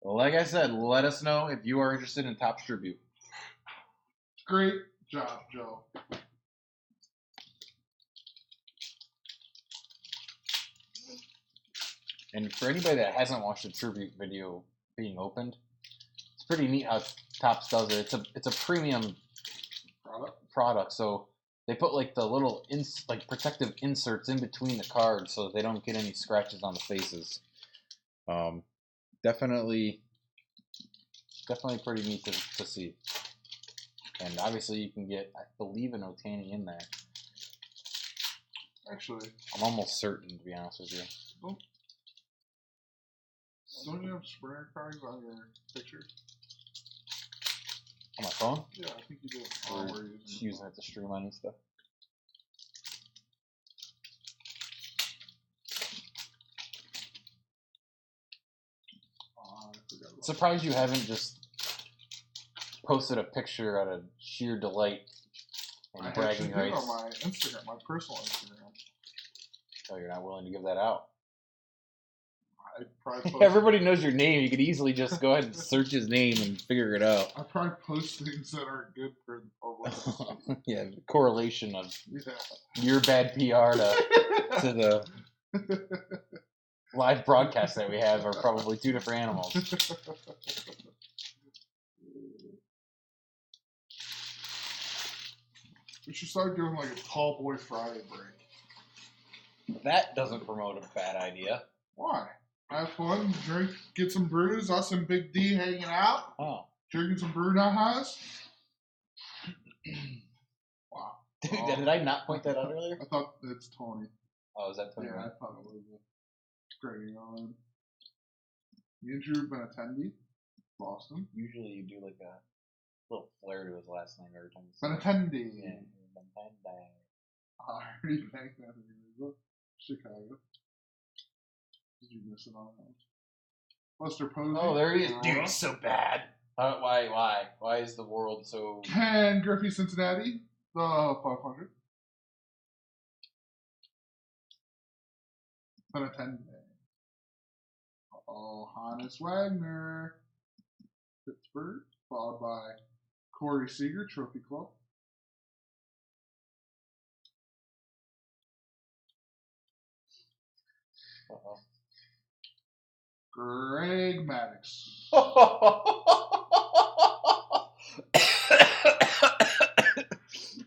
like I said, let us know if you are interested in Topps Tribute. Great job, Joe. And for anybody that hasn't watched the Tribute video being opened, it's pretty neat how Topps does it. It's a premium product, so they put like the little protective inserts in between the cards so that they don't get any scratches on the faces. Definitely pretty neat to see. And obviously you can get, I believe, an Ohtani in there. Actually, I'm almost certain, to be honest with you. Don't you have Springer cards on your picture? On my phone? Yeah, I think you do. Or just using it to stream on and stuff. Surprised you haven't just posted a picture out of sheer delight and bragging rights. On my Instagram, my personal Instagram. Oh, you're not willing to give that out? I probably Everybody knows your name. You could easily just go ahead and search his name and figure it out. I probably post things that aren't good for the public. Yeah, the correlation of your bad PR to the live broadcast that we have are probably 2 different animals. We should start doing like a Tall Boy Friday break. That doesn't promote a bad idea. Why? Have fun, drink, get some brews. Us and Big D hanging out. Oh. Drinking some brew now, Wow. Dude, did I not point that out earlier? I thought it's Tony. Oh, is that Tony? Yeah, I thought it was Grading on. Me and Drew have been attendee. Boston. Usually you do like a little flair to his last name every time you say attendee. Yeah, I already banked that in Chicago. Did you miss it on that? Lester Posey. Oh, there he is. Dude, he's so bad. Why? Why is the world so... Ken Griffey, Cincinnati. The 500. Been attendee. Hannes Wagner, Pittsburgh, followed by Corey Seager, Trophy Club. Greg Maddox.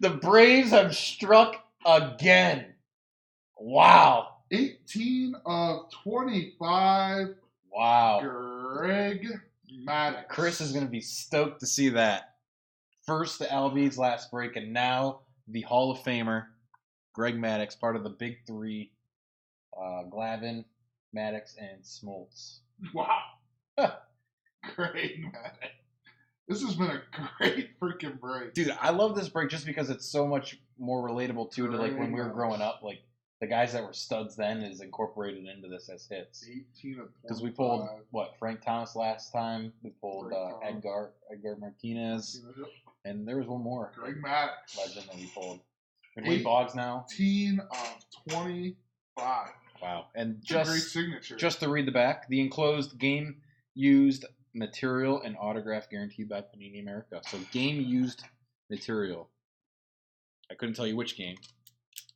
The Braves have struck again. Wow. 18 of 25. Wow. Greg Maddux. Chris is going to be stoked to see that. First the LB's last break, and now the Hall of Famer, Greg Maddux, part of the big three, Glavin, Maddux, and Smoltz. Wow. Great Maddux. This has been a great freaking break. Dude, I love this break just because it's so much more relatable, too, to like when we were growing up. Like, the guys that were studs then is incorporated into this as hits. 18 of 25. Because we pulled, Frank Thomas last time. We pulled Edgar Martinez. Yep. And there was one more. Greg Maddux. Legend that we pulled. Wade Boggs now. 18 of 25. Wow. And great signature. Just to read the back, the enclosed game-used material and autograph guaranteed by Panini America. So game-used material. I couldn't tell you which game,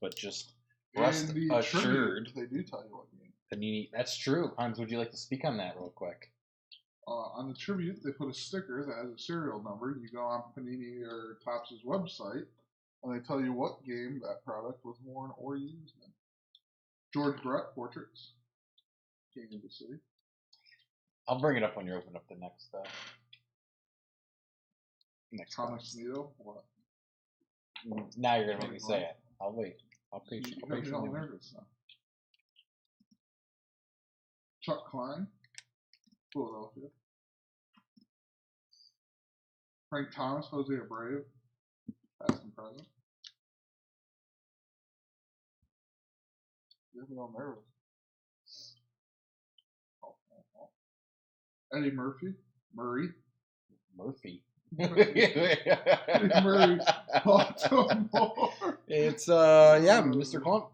but just rest assured. They do tell you what game. Panini. That's true. Hans, would you like to speak on that real quick? On the tribute, they put a sticker that has a serial number. You go on Panini or Topps' website, and they tell you what game that product was worn or used in. George Brett Portraits, King of the City. I'll bring it up when you open up the next. Thomas Nito. What? Now you're gonna make me say it. I'll wait. I'll patiently. You're all nervous now. Chuck Klein, Philadelphia. Frank Thomas, Jose Abreu, past and present. You're all nervous. Eddie Murphy, Murray. Eddie Murray, Baltimore. It's Mr. Clump.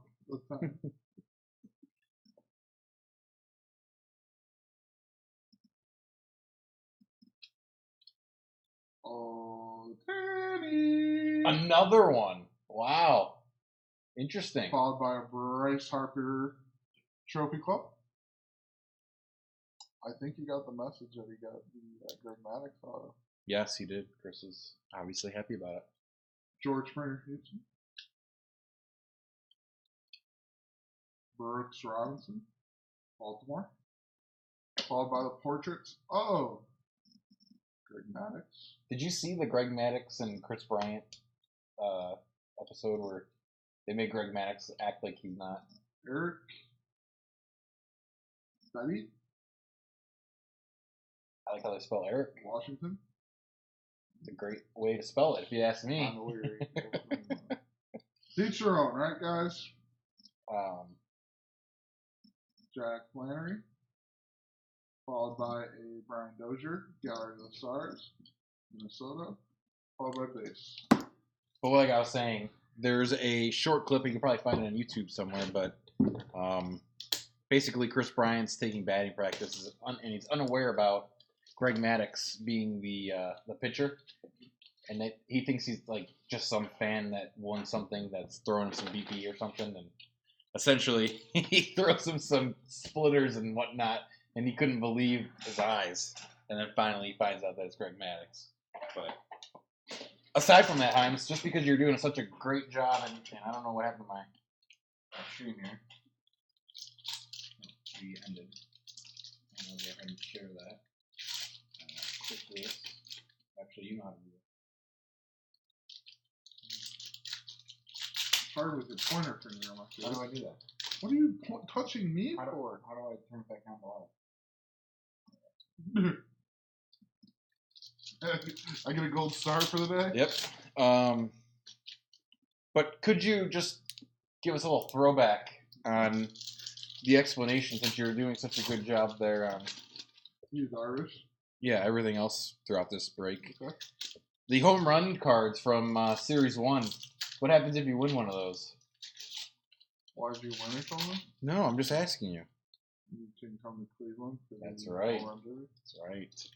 Oh, Danny. Another one. Wow. Interesting. Followed by a Bryce Harper Trophy Club. I think he got the message that he got the Greg Maddux auto. Yes, he did. Chris is obviously happy about it. George Springer Houston. Brooks Robinson, Baltimore. Followed by the portraits of Greg Maddux. Did you see the Greg Maddux and Chris Bryant episode where they made Greg Maddux act like he's not? Eric Betty. I like how they spell Eric. Washington. It's a great way to spell it, if you ask me. Each their own, right, guys? Jack Flannery. Followed by a Brian Dozier, Gallery of the Stars, Minnesota. Followed by base. But like I was saying, there's a short clip, you can probably find it on YouTube somewhere, but basically Chris Bryant's taking batting practice and he's unaware about Greg Maddux being the pitcher, and that he thinks he's like just some fan that won something that's throwing him some BP or something, and essentially he throws him some splitters and whatnot, and he couldn't believe his eyes, and then finally he finds out that it's Greg Maddux. But aside from that, Himes, just because you're doing such a great job, and I don't know what happened to my stream here. We ended. I'm going to go ahead and share that. Click this. Actually, you know how to do it. Hard with your pointer finger. How do I do that? What are you touching me for? How do I turn it back on the live? I get a gold star for the day? Yep. But could you just give us a little throwback on the explanation, since you're doing such a good job there? He's Irish. Yeah, everything else throughout this break. Okay. The home run cards from Series 1. What happens if you win one of those? Why did you win it from them? No, I'm just asking you. You can come to Cleveland. That's right. That's right.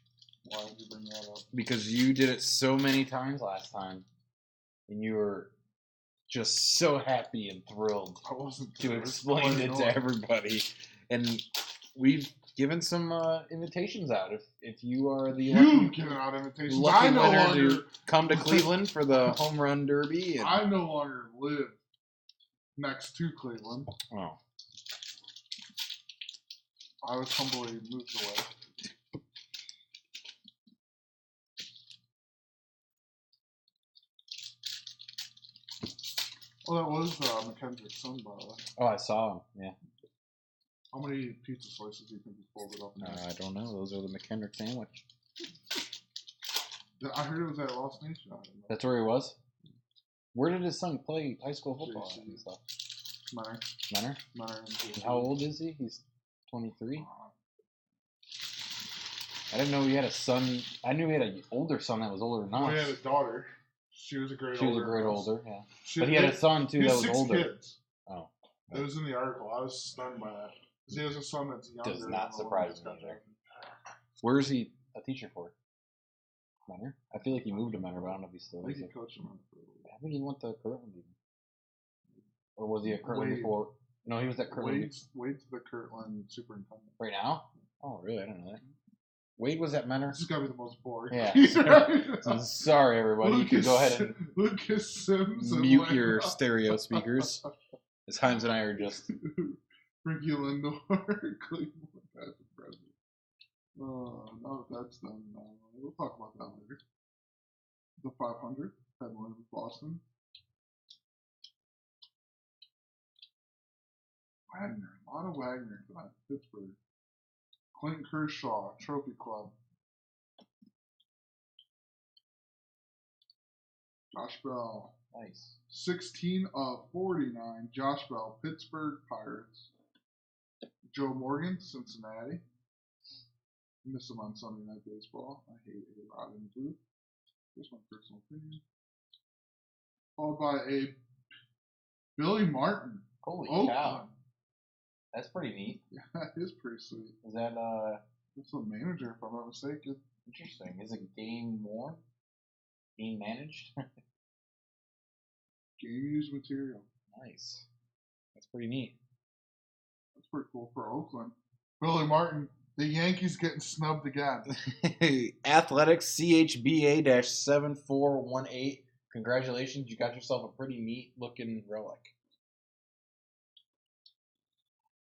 Why did you bring that up? Because you did it so many times last time, and you were just so happy and thrilled to explain it to everybody. And we've given some invitations out. If you are the You've given out invitations. lucky winner to come to Cleveland for the home run derby. And I no longer live next to Cleveland. Oh. I was humbly moved away. Oh, that was McKendrick's son, by the way. Oh, I saw him. Yeah. How many pizza slices do you think he folded up? I don't know. Those are the McKendrick sandwich. I heard it was at Lost Nation. That's where he was? Where did his son play high school football and stuff? Menor. And how old is he? He's 23? I didn't know he had a son. I knew he had an older son that was older than us. Well, he had a daughter. She was a grade older, yeah. But he had a son, too, that was older. Kids. Oh. It was in the article. I was stunned by that. Because he has a son that's younger. Does not surprise me. Where is he a teacher for? Menor? I feel like he moved to Menor, but I don't know if he's still I think he coached him for a little bit. I think he went to Kirtland even. Or was he at Kirtland before? No, he was at Kirtland. Wade's the Kirtland superintendent. Right now? Oh, really? I didn't know that. Wade was at Menor? This is going to be the most boring. Yeah. Sorry, everybody. You can go ahead and Lucas Sims mute your stereo speakers. As Himes and I are just... Ricky Lindor, Cleveland, that's impressive. Now that that's done, we'll talk about that later. The 500, Ted Williams, Boston. Wagner, a lot of Wagner tonight. Pittsburgh. Clinton Kershaw, Trophy Club. Josh Bell. Nice. 16 of 49. Josh Bell, Pittsburgh Pirates. Joe Morgan, Cincinnati. Miss him on Sunday Night Baseball. I hate A-Rod in the booth. Just my personal opinion. Followed by a Billy Martin. Holy Oakland. cow. That's pretty neat. Yeah, that is pretty sweet. Is that, That's the manager, if I'm not mistaken. Interesting. Is it game worn? Game managed? Game used material. Nice. That's pretty neat. That's pretty cool for Oakland. Billy Martin, the Yankees getting snubbed again. Athletics CHBA-7418. Congratulations, you got yourself a pretty neat looking relic.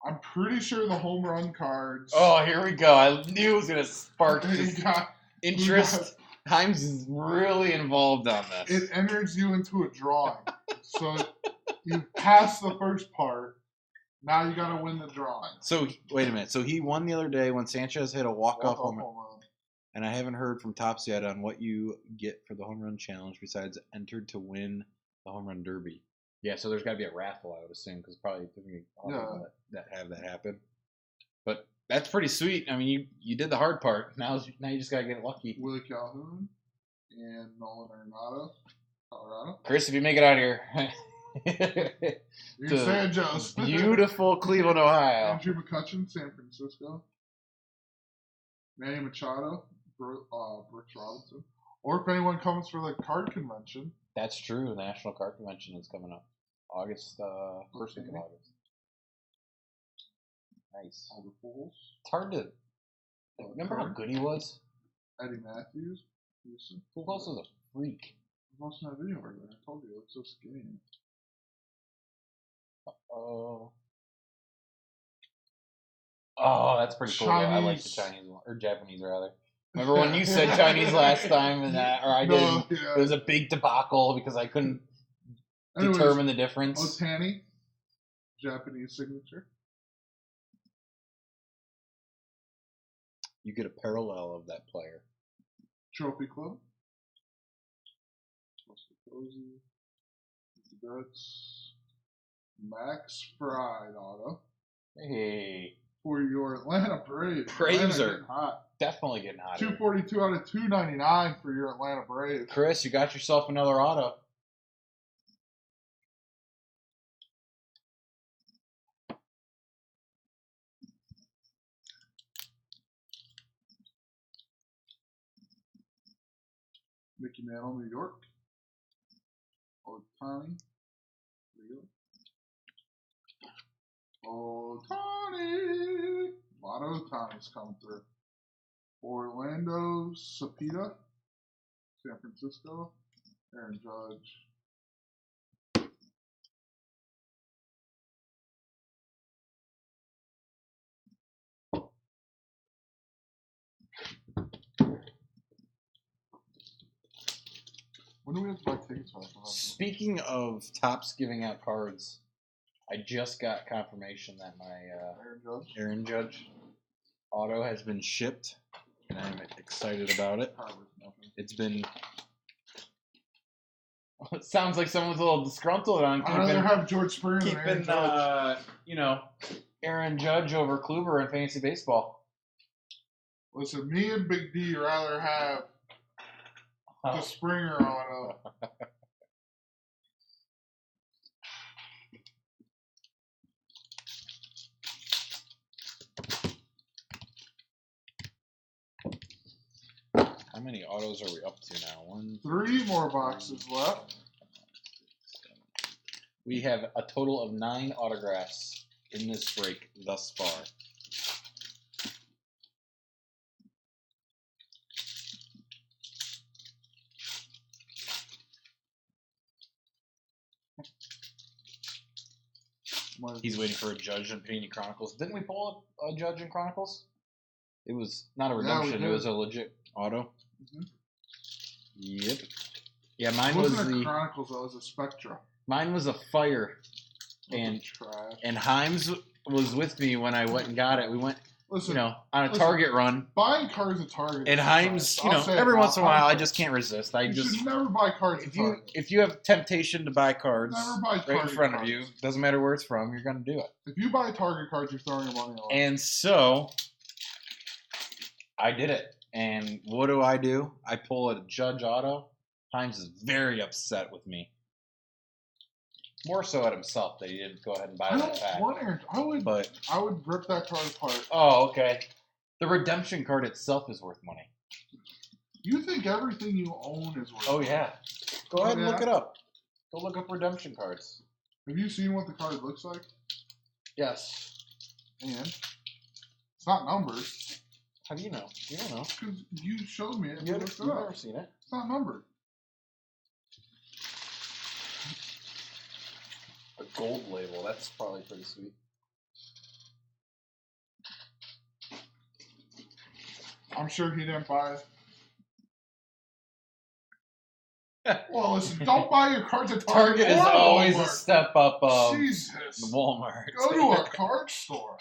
I'm pretty sure the home run cards. Oh, here we go. I knew it was going to spark this interest. Himes is really involved on this. It enters you into a drawing. So you pass the first part. Now you got to win the drawing. So, wait a minute. So he won the other day when Sanchez hit a walk-off home run. And I haven't heard from Tops yet on what you get for the home run challenge besides entered to win the home run derby. Yeah, so there's got to be a raffle, I would assume, because probably that have that happen. But that's pretty sweet. I mean, you did the hard part. Now you just got to get lucky. Willie Calhoun and Nolan Arenado, Colorado. Chris, if you make it out of here. You're San Jose. Beautiful Cleveland, Ohio. Andrew McCutcheon, San Francisco. Manny Machado, Brooks Robinson. Or if anyone comes for the card convention. That's true. The National Card Convention is coming up. August, first week of August. Nice. All the Fools. It's hard to remember how good he was. Eddie Matthews. Pujols was a freak. I'm watching that video right there. I told you, it looks so skinny. Oh, that's pretty cool. I like the Chinese one, or Japanese rather. Remember when you said Chinese last time, and or I didn't? Yeah. It was a big debacle because I couldn't determine the difference. Otani, Japanese signature. You get a parallel of that player. Trophy Club. That's Max Fried auto. Hey. For your Atlanta Braves. Braves are definitely getting hot. 242 out of 299 for your Atlanta Braves. Chris, you got yourself another auto. Mickey Mantle, New York. Otani. Otani. A lot of Otani's come through. Orlando Cepeda. San Francisco. Aaron Judge. When do we have to buy tickets for that? Speaking of Topps giving out cards, I just got confirmation that my Aaron Judge auto has been shipped, and I'm excited about it. It's been... It sounds like someone's a little disgruntled on I'd rather have George Springer than Aaron Judge. Aaron Judge over Kluber in fantasy baseball. Listen, me and Big D rather have the Springer auto. How many autos are we up to now? 3 more boxes left. We have a total of 9 autographs in this break thus far. He's waiting for a Judge in Panini Chronicles. Didn't we pull a Judge in Chronicles? It was not a redemption. It was a legit auto. Mm-hmm. Yep. Yeah, mine was the Chronicles. That was a Spectra. Mine was a Fire, and Himes was with me when I went and got it. We went, on a Target run. Buying cards at Target. And Himes, every once in a while, I just can't resist. You should never buy cards at Target. If you have temptation to buy cards right in front of you, doesn't matter where it's from, you're going to do it. If you buy Target cards, you're throwing your money away. And so, I did it. And what do? I pull a Judge auto. Himes is very upset with me. More so at himself that he didn't go ahead and buy that pack. I would rip that card apart. Oh, okay. The redemption card itself is worth money. You think everything you own is worth money? Yeah. Go ahead and look it up. Go look up redemption cards. Have you seen what the card looks like? Yes. And it's not numbered. How do you know? You don't know. Because you showed me it. You've never seen it. It's not numbered. A gold label. That's probably pretty sweet. I'm sure he didn't buy it. Well, listen, don't buy your cards at Target. Target is always a step up of Walmart. Go to a card store.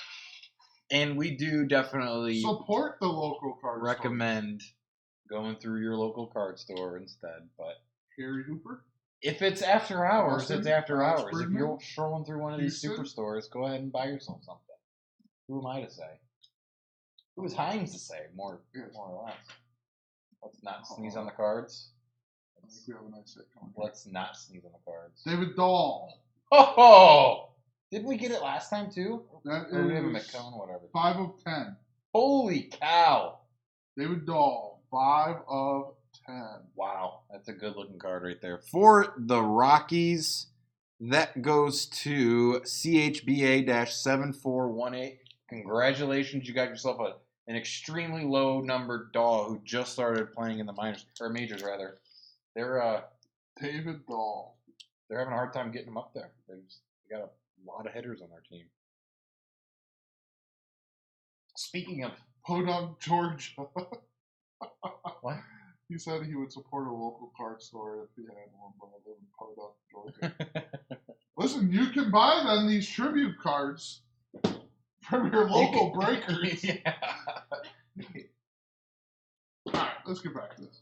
And we do definitely support the local card store. Recommend going through your local card store instead. But Harry Hooper? If it's after hours, it's after hours. If you're strolling through one of these superstores, go ahead and buy yourself something. Who am I to say? Who is Himes to say? More or less. Let's not sneeze on the cards. I think we have a nice set coming. Let's not sneeze on the cards. David Dahl. Oh! Didn't we get it last time too? That or we have a McCone, whatever. 5 of 10. Holy cow! David Dahl, 5 of 10. Wow, that's a good looking card right there. For the Rockies, that goes to CHBA-7418. Congratulations, you got yourself an extremely low numbered Dahl who just started playing in the minors, or majors rather. They're David Dahl. They're having a hard time getting him up there. They got a lot of hitters on their team. Speaking of Podunk, Georgia. What? He said he would support a local card store if he had one, but I live in Podunk, Georgia. Listen, you can buy then these tribute cards from your local breakers. Yeah. Alright, let's get back to this.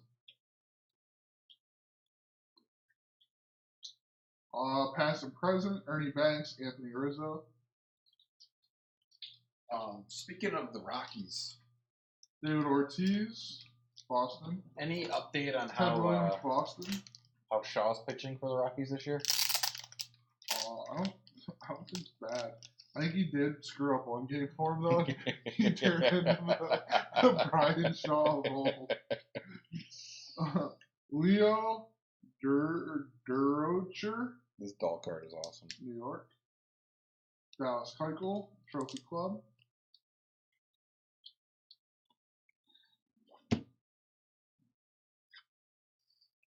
Past and present, Ernie Banks, Anthony Rizzo. Speaking of the Rockies, David Ortiz, Boston. Any update on Boston? How Shaw's pitching for the Rockies this year? I don't think it's bad. I think he did screw up one game for him though. He turned into the Brian Shaw role. Leo Durocher. This doll card is awesome. New York. Dallas Keuchel, Trophy Club.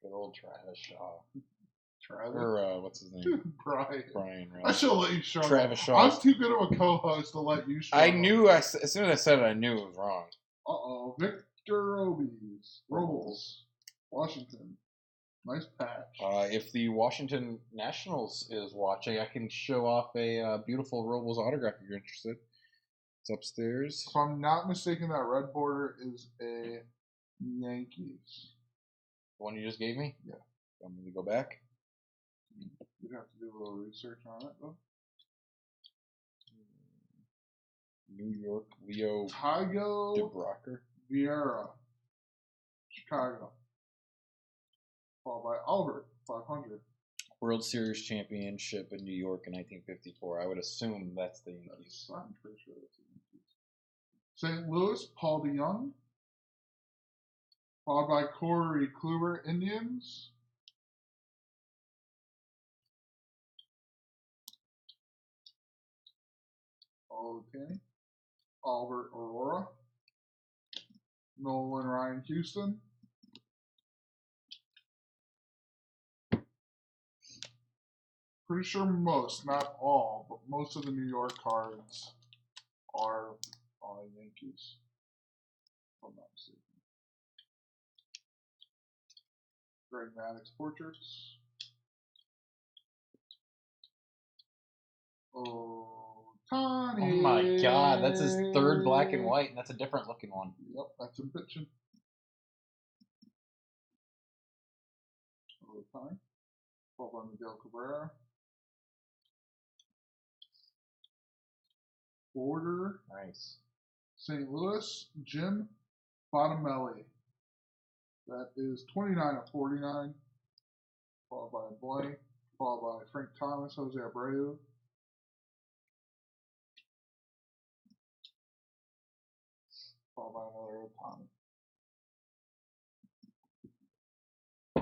Good old Travis Shaw. Travis? Or, what's his name? Brian. Brian, right? I should let you show Travis Shaw. I'm too good of a co-host to let you show I knew, as soon as I said it, I knew it was wrong. Uh-oh. Victor Robles, Washington. Nice patch. If the Washington Nationals is watching, I can show off a beautiful Robles autograph if you're interested. It's upstairs. If I'm not mistaken, that red border is a Yankees. The one you just gave me? Yeah. Want me to go back? You'd have to do a little research on it, though. New York, Leo Tygo DeBrocker. Vieira, Chicago. Followed by Albert, 500. World Series championship in New York in 1954. I would assume that's the Yankees. I'm pretty sure that's the Yankees. St. Louis, Paul DeYoung. Followed by Corey Kluber, Indians. Okay. Albert Aurora. Nolan Ryan, Houston. Pretty sure most, not all, but most of the New York cards are Yankees. If I'm not mistaken. Greg Maddux portraits. Tony. Oh my God, that's his third black and white, and that's a different looking one. Yep, that's him pitching. Tony. Followed by Miguel Cabrera. Border. Nice. St. Louis, Jim Bottomelli. That is 29 of 49. Followed by Blank. Followed by Frank Thomas, Jose Abreu. Followed by another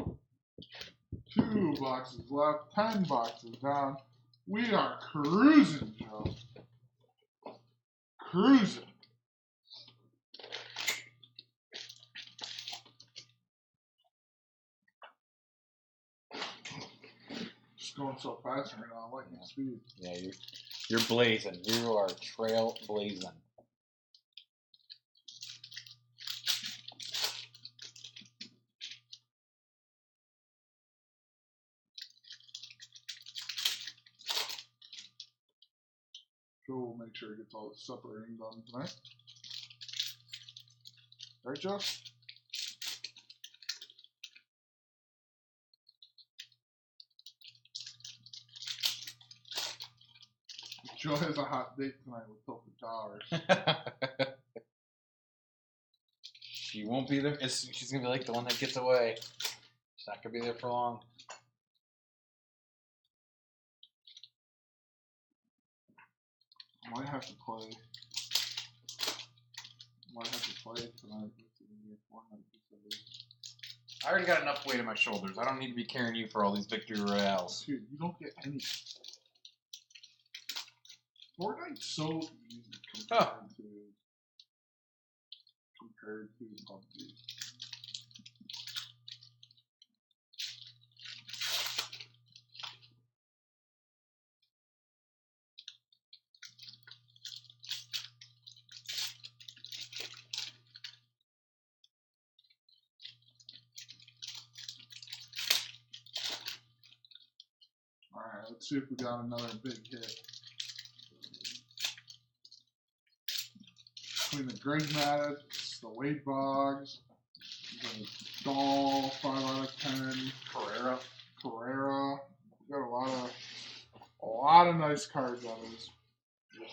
Otani. 2 boxes left, 10 boxes down. We are cruising, Joe. Cruising. Just going so fast right now, lightning speed. Yeah, you're blazing. You are trail blazing. Joe will make sure he gets all the separating done tonight. Right, Joe? Joe has a hot date tonight with Tilted Towers. She won't be there. She's going to be like the one that gets away. She's not going to be there for long. I might have to play. Tonight. I already got enough weight on my shoulders. I don't need to be carrying you for all these victory royales. Dude, you don't get any. Fortnite's so easy compared to PUBG. Alright, let's see if we got another big hit. Between the Greg Maddux, the Wade Boggs, the Dahl, 5 out of 10, Carrera. We got a lot of nice cards out of this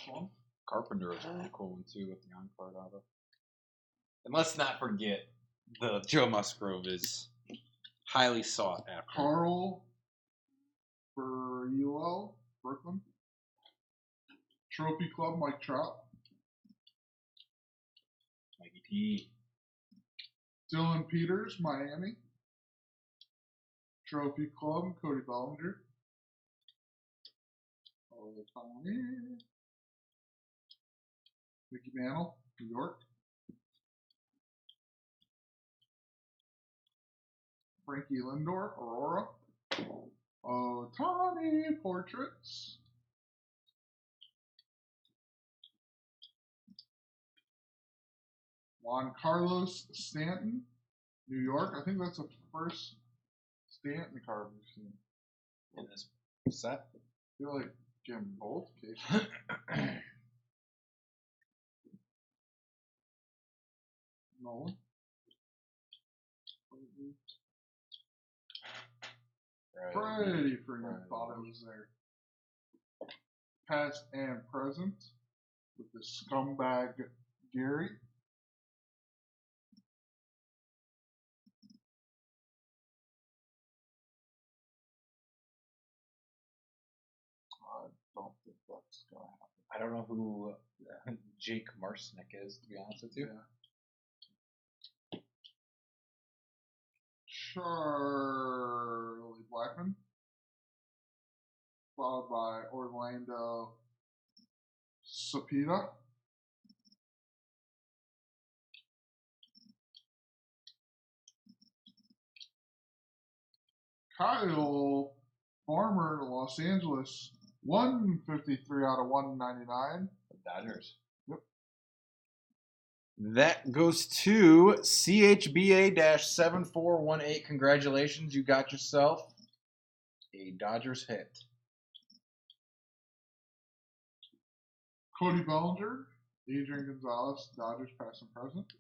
one. Carpenter is a really cool one too with the on-card auto. And let's not forget the Joe Musgrove is highly sought after. Carl Furillo, Brooklyn. Trophy Club, Mike Trout. Mikey T. Dylan Peters, Miami. Trophy Club, Cody Bellinger. Mickey Mantle, New York. Frankie Lindor, Aurora. Ohtani, portraits. Juan Carlos Stanton, New York. I think that's the first Stanton card we've seen in this set. I feel like getting both cases. No. Freddie Freeman thought it was there. Past and present with the scumbag Gary. I don't think that's going to happen. I don't know who Jake Marsnick is, to be honest with you. Yeah. Charlie Blackman. Followed by Orlando Cepeda. Kyle Farmer to Los Angeles, 153 out of 199. The Dodgers. Yep. That goes to CHBA-7418. Congratulations, you got yourself a Dodgers hit. Cody Bellinger, Adrian Gonzalez, Dodgers past and present.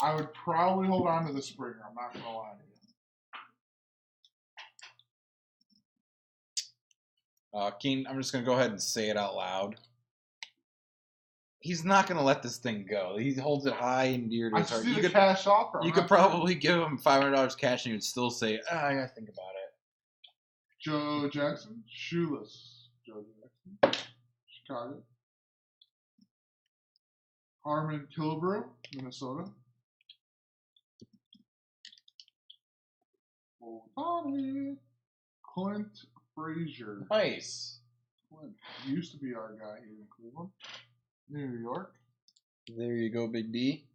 I would probably hold on to the Springer. I'm not going to lie to you. Keen, I'm just going to go ahead and say it out loud. He's not going to let this thing go. He holds it high and dear to his heart. You could cash offer. You could probably give him $500 cash and he would still say, I got to think about it. Joe Jackson, shoeless. Joe Jackson, Chicago. Harmon Killebrew, Minnesota. Ohtani. Clint Frazier. Nice. Clint used to be our guy here in Cleveland. New York. There you go, Big D.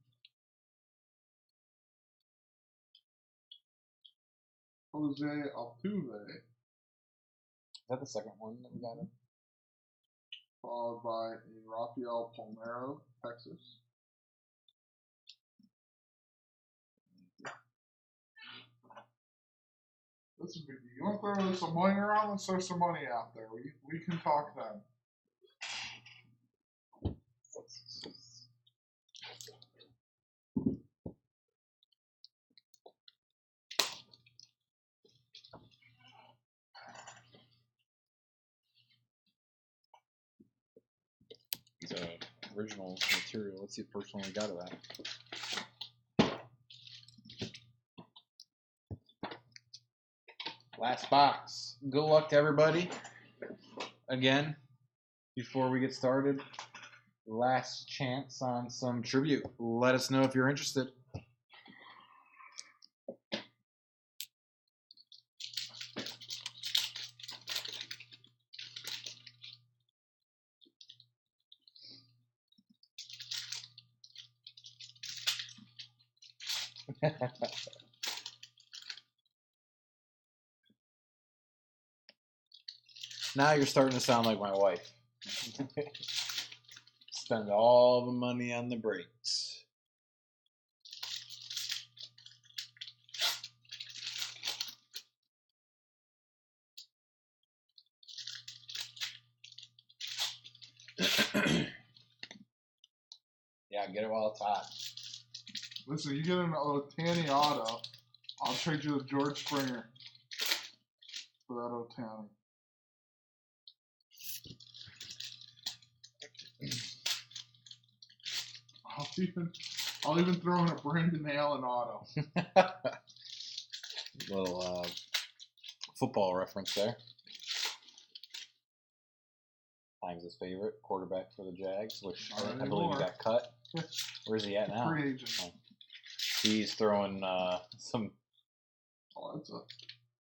Jose Altuve. Is that the second one that we got in? Followed by a Rafael Palmeiro, Texas. Listen, baby, you want to throw some money around? Let's throw some money out there. We can talk then. These original material. Let's see the first one we got of that. Last box. Good luck to everybody. Again, before we get started, last chance on some tribute. Let us know if you're interested. Now you're starting to sound like my wife. Spend all the money on the brakes. Yeah, get it while it's hot. Listen, you get an Ohtani auto, I'll trade you a George Springer for that Ohtani. I'll even throw in a Brandon Allen auto. Little football reference there. Times' favorite quarterback for the Jags, which I believe got cut. Where's he at now? Free agent. Oh. He's throwing some. Oh, that's a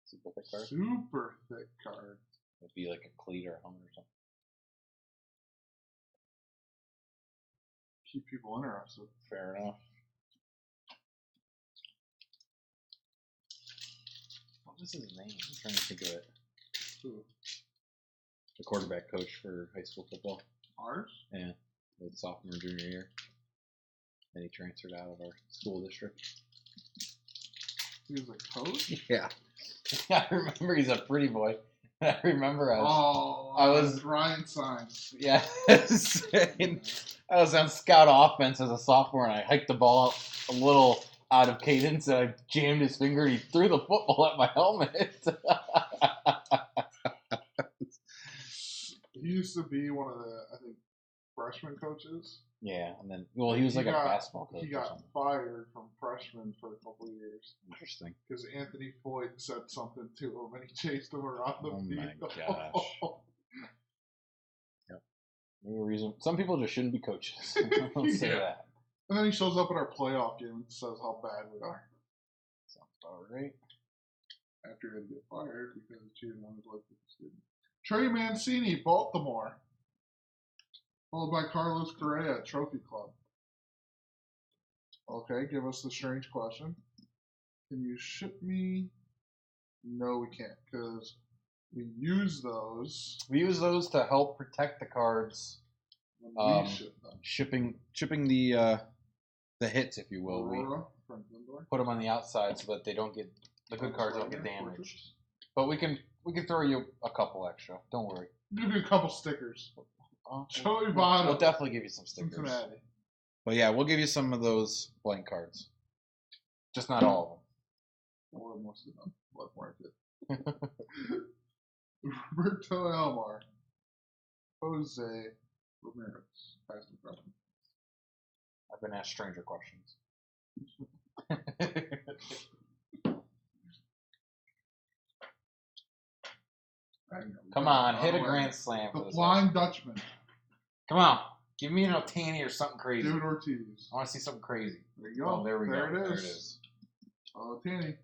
super thick card. Super thick card. It'd be like a cleat or a helmet or something. Keep people interested. Fair enough. What was his name? I'm trying to think of it. Who? The quarterback coach for high school football. Ours? Yeah, the sophomore, junior year. Then he transferred out of our school district. He was a coach? Yeah. I remember he's a pretty boy. I remember I was Ryan Saenz. Yeah. I was on scout offense as a sophomore, and I hiked the ball out a little out of cadence, and I jammed his finger, and he threw the football at my helmet. He used to be one of the, I think, freshman coaches. Yeah, and then, well, he was like a basketball coach. He got fired from freshman for a couple of years. Interesting. Because Anthony Floyd said something to him, and he chased him around the field. Oh, my gosh. Yep. No reason. Some people just shouldn't be coaches. I'll say that. And then he shows up at our playoff game and says how bad we are. Sounds about right. After he had to get fired because he cheated on his life with the student. Trey Mancini, Baltimore. Followed by Carlos Correa, Trophy Club. Okay, give us the strange question. Can you ship me? No, we can't, because we use those. We use those to help protect the cards. When we ship them. Shipping the hits, if you will. Aurora, we put them on the outside so that they don't get the good cards don't get damaged. But we can throw you a couple extra. Don't worry. Give you a couple stickers. Joey Votto. We'll definitely give you some stickers. Cincinnati. But yeah, we'll give you some of those blank cards. Just not all of them. Or most of them. Blood market. Roberto Alomar. Jose Ramirez. Past and present. I've been asked stranger questions. Come on, hit a grand slam. The Flying Dutchman. Come on, give me an Otani or something crazy. David Ortiz. I want to see something crazy. There you go. Oh, there we go. There it is. Otani.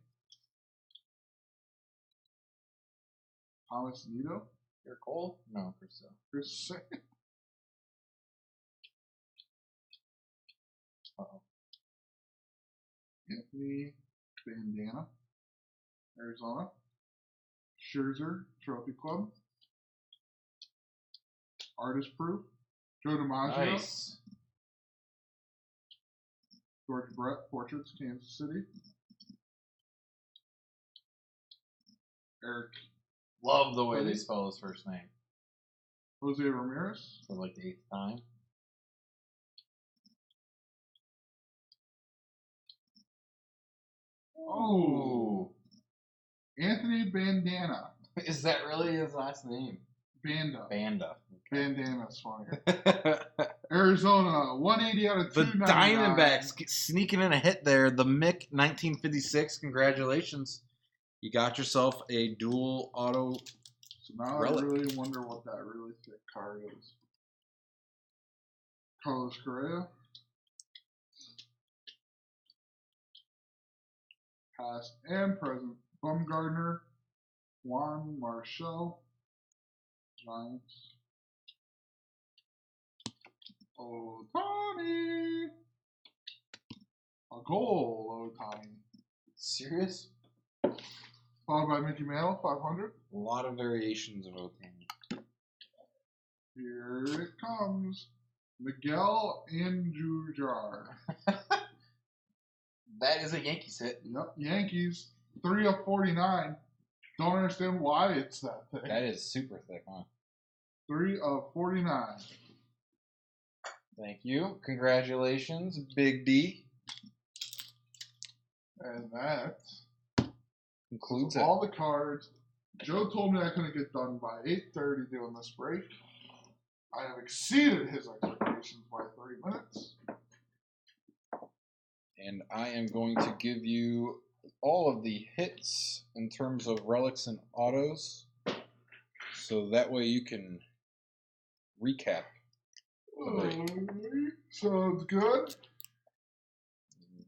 Thomas Nito. You're Cole? No, Chris Sale. Uh-oh. Anthony Bandana. Arizona. Scherzer, Trophy Club. Artist Proof. Joe DiMaggio. Nice. George Brett, Portraits, Kansas City. Eric. Love the way they spell his first name. Jose Ramirez. For like the 8th time. Oh. Anthony Bandana. Is that really his last name? Banda. Okay. Bandana's funnier. Arizona, 180 out of 299. The Diamondbacks sneaking in a hit there. The Mick 1956. Congratulations. You got yourself a dual auto. So now relic. I really wonder what that really thick card is. Carlos Correa. Past and present. Bumgarner. Juan Marshall. Giants. Otani. A goal, Otani. Serious? Followed by Mickey Mantle, 500. A lot of variations of Otani. Here it comes. Miguel Andujar. That is a Yankees hit. Yep, Yankees. 3 of 49. Don't understand why it's that thick. That is super thick, huh? 3 of 49. Thank you. Congratulations, Big D. And that concludes all the cards. Joe told me I couldn't get done by 8:30 doing this break. I have exceeded his expectations by 3 minutes. And I am going to give you all of the hits in terms of relics and autos. So that way you can recap the break. Sounds good. And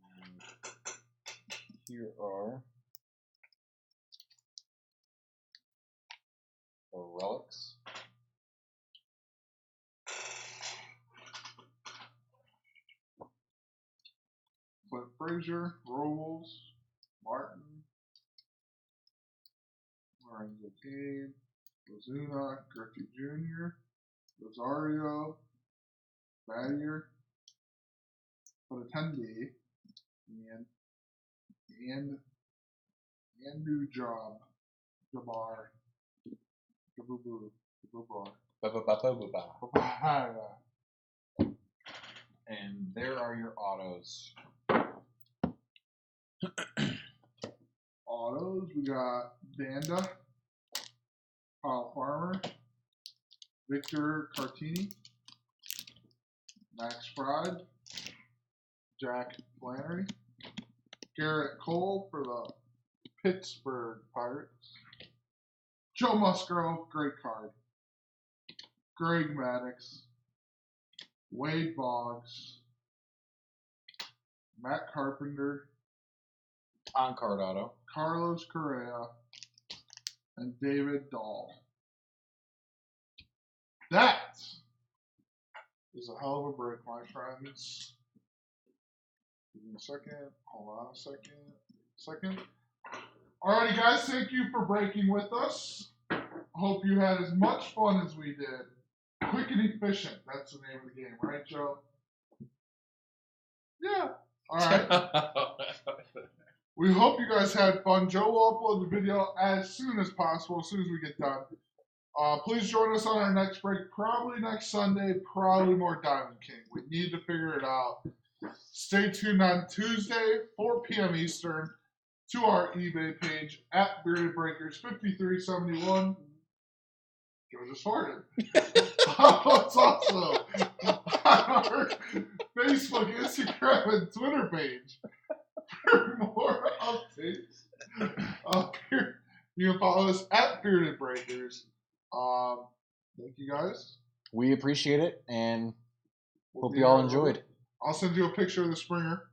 here are the relics. Clint Frazier, Robles, Martin, Lorenzo Cain, Ozuna, Griffey Jr., Rosario, Battier, Attendee, and and New Job. Jamar. Jaboo-boo. And there are your autos. Autos, we got Vanda, Kyle Farmer, Victor Cartini, Max Fried, Jack Flannery, Garrett Cole for the Pittsburgh Pirates, Joe Musgrove, great card, Greg Maddox, Wade Boggs, Matt Carpenter, On-card auto. Carlos Correa, and David Dahl. That is a hell of a break, my friends. Give me a second. Hold on a second. Alrighty, guys, thank you for breaking with us. Hope you had as much fun as we did. Quick and efficient. That's the name of the game, right, Joe? Yeah. All right. We hope you guys had fun. Joe will upload the video as soon as possible, as soon as we get done. Please join us on our next break, probably next Sunday, probably more Diamond King. We need to figure it out. Stay tuned on Tuesday, 4 p.m. Eastern, to our eBay page at Bearded Breakers 5371. Joe just farted. It's also on our Facebook, Instagram, and Twitter page. For more updates up here, you can follow us at Bearded Breakers. Thank you guys. We appreciate it, and hope you all enjoyed. I'll send you a picture of the Springer.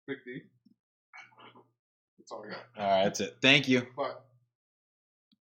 Big D. That's all we got. All right, that's it. Thank you. Bye.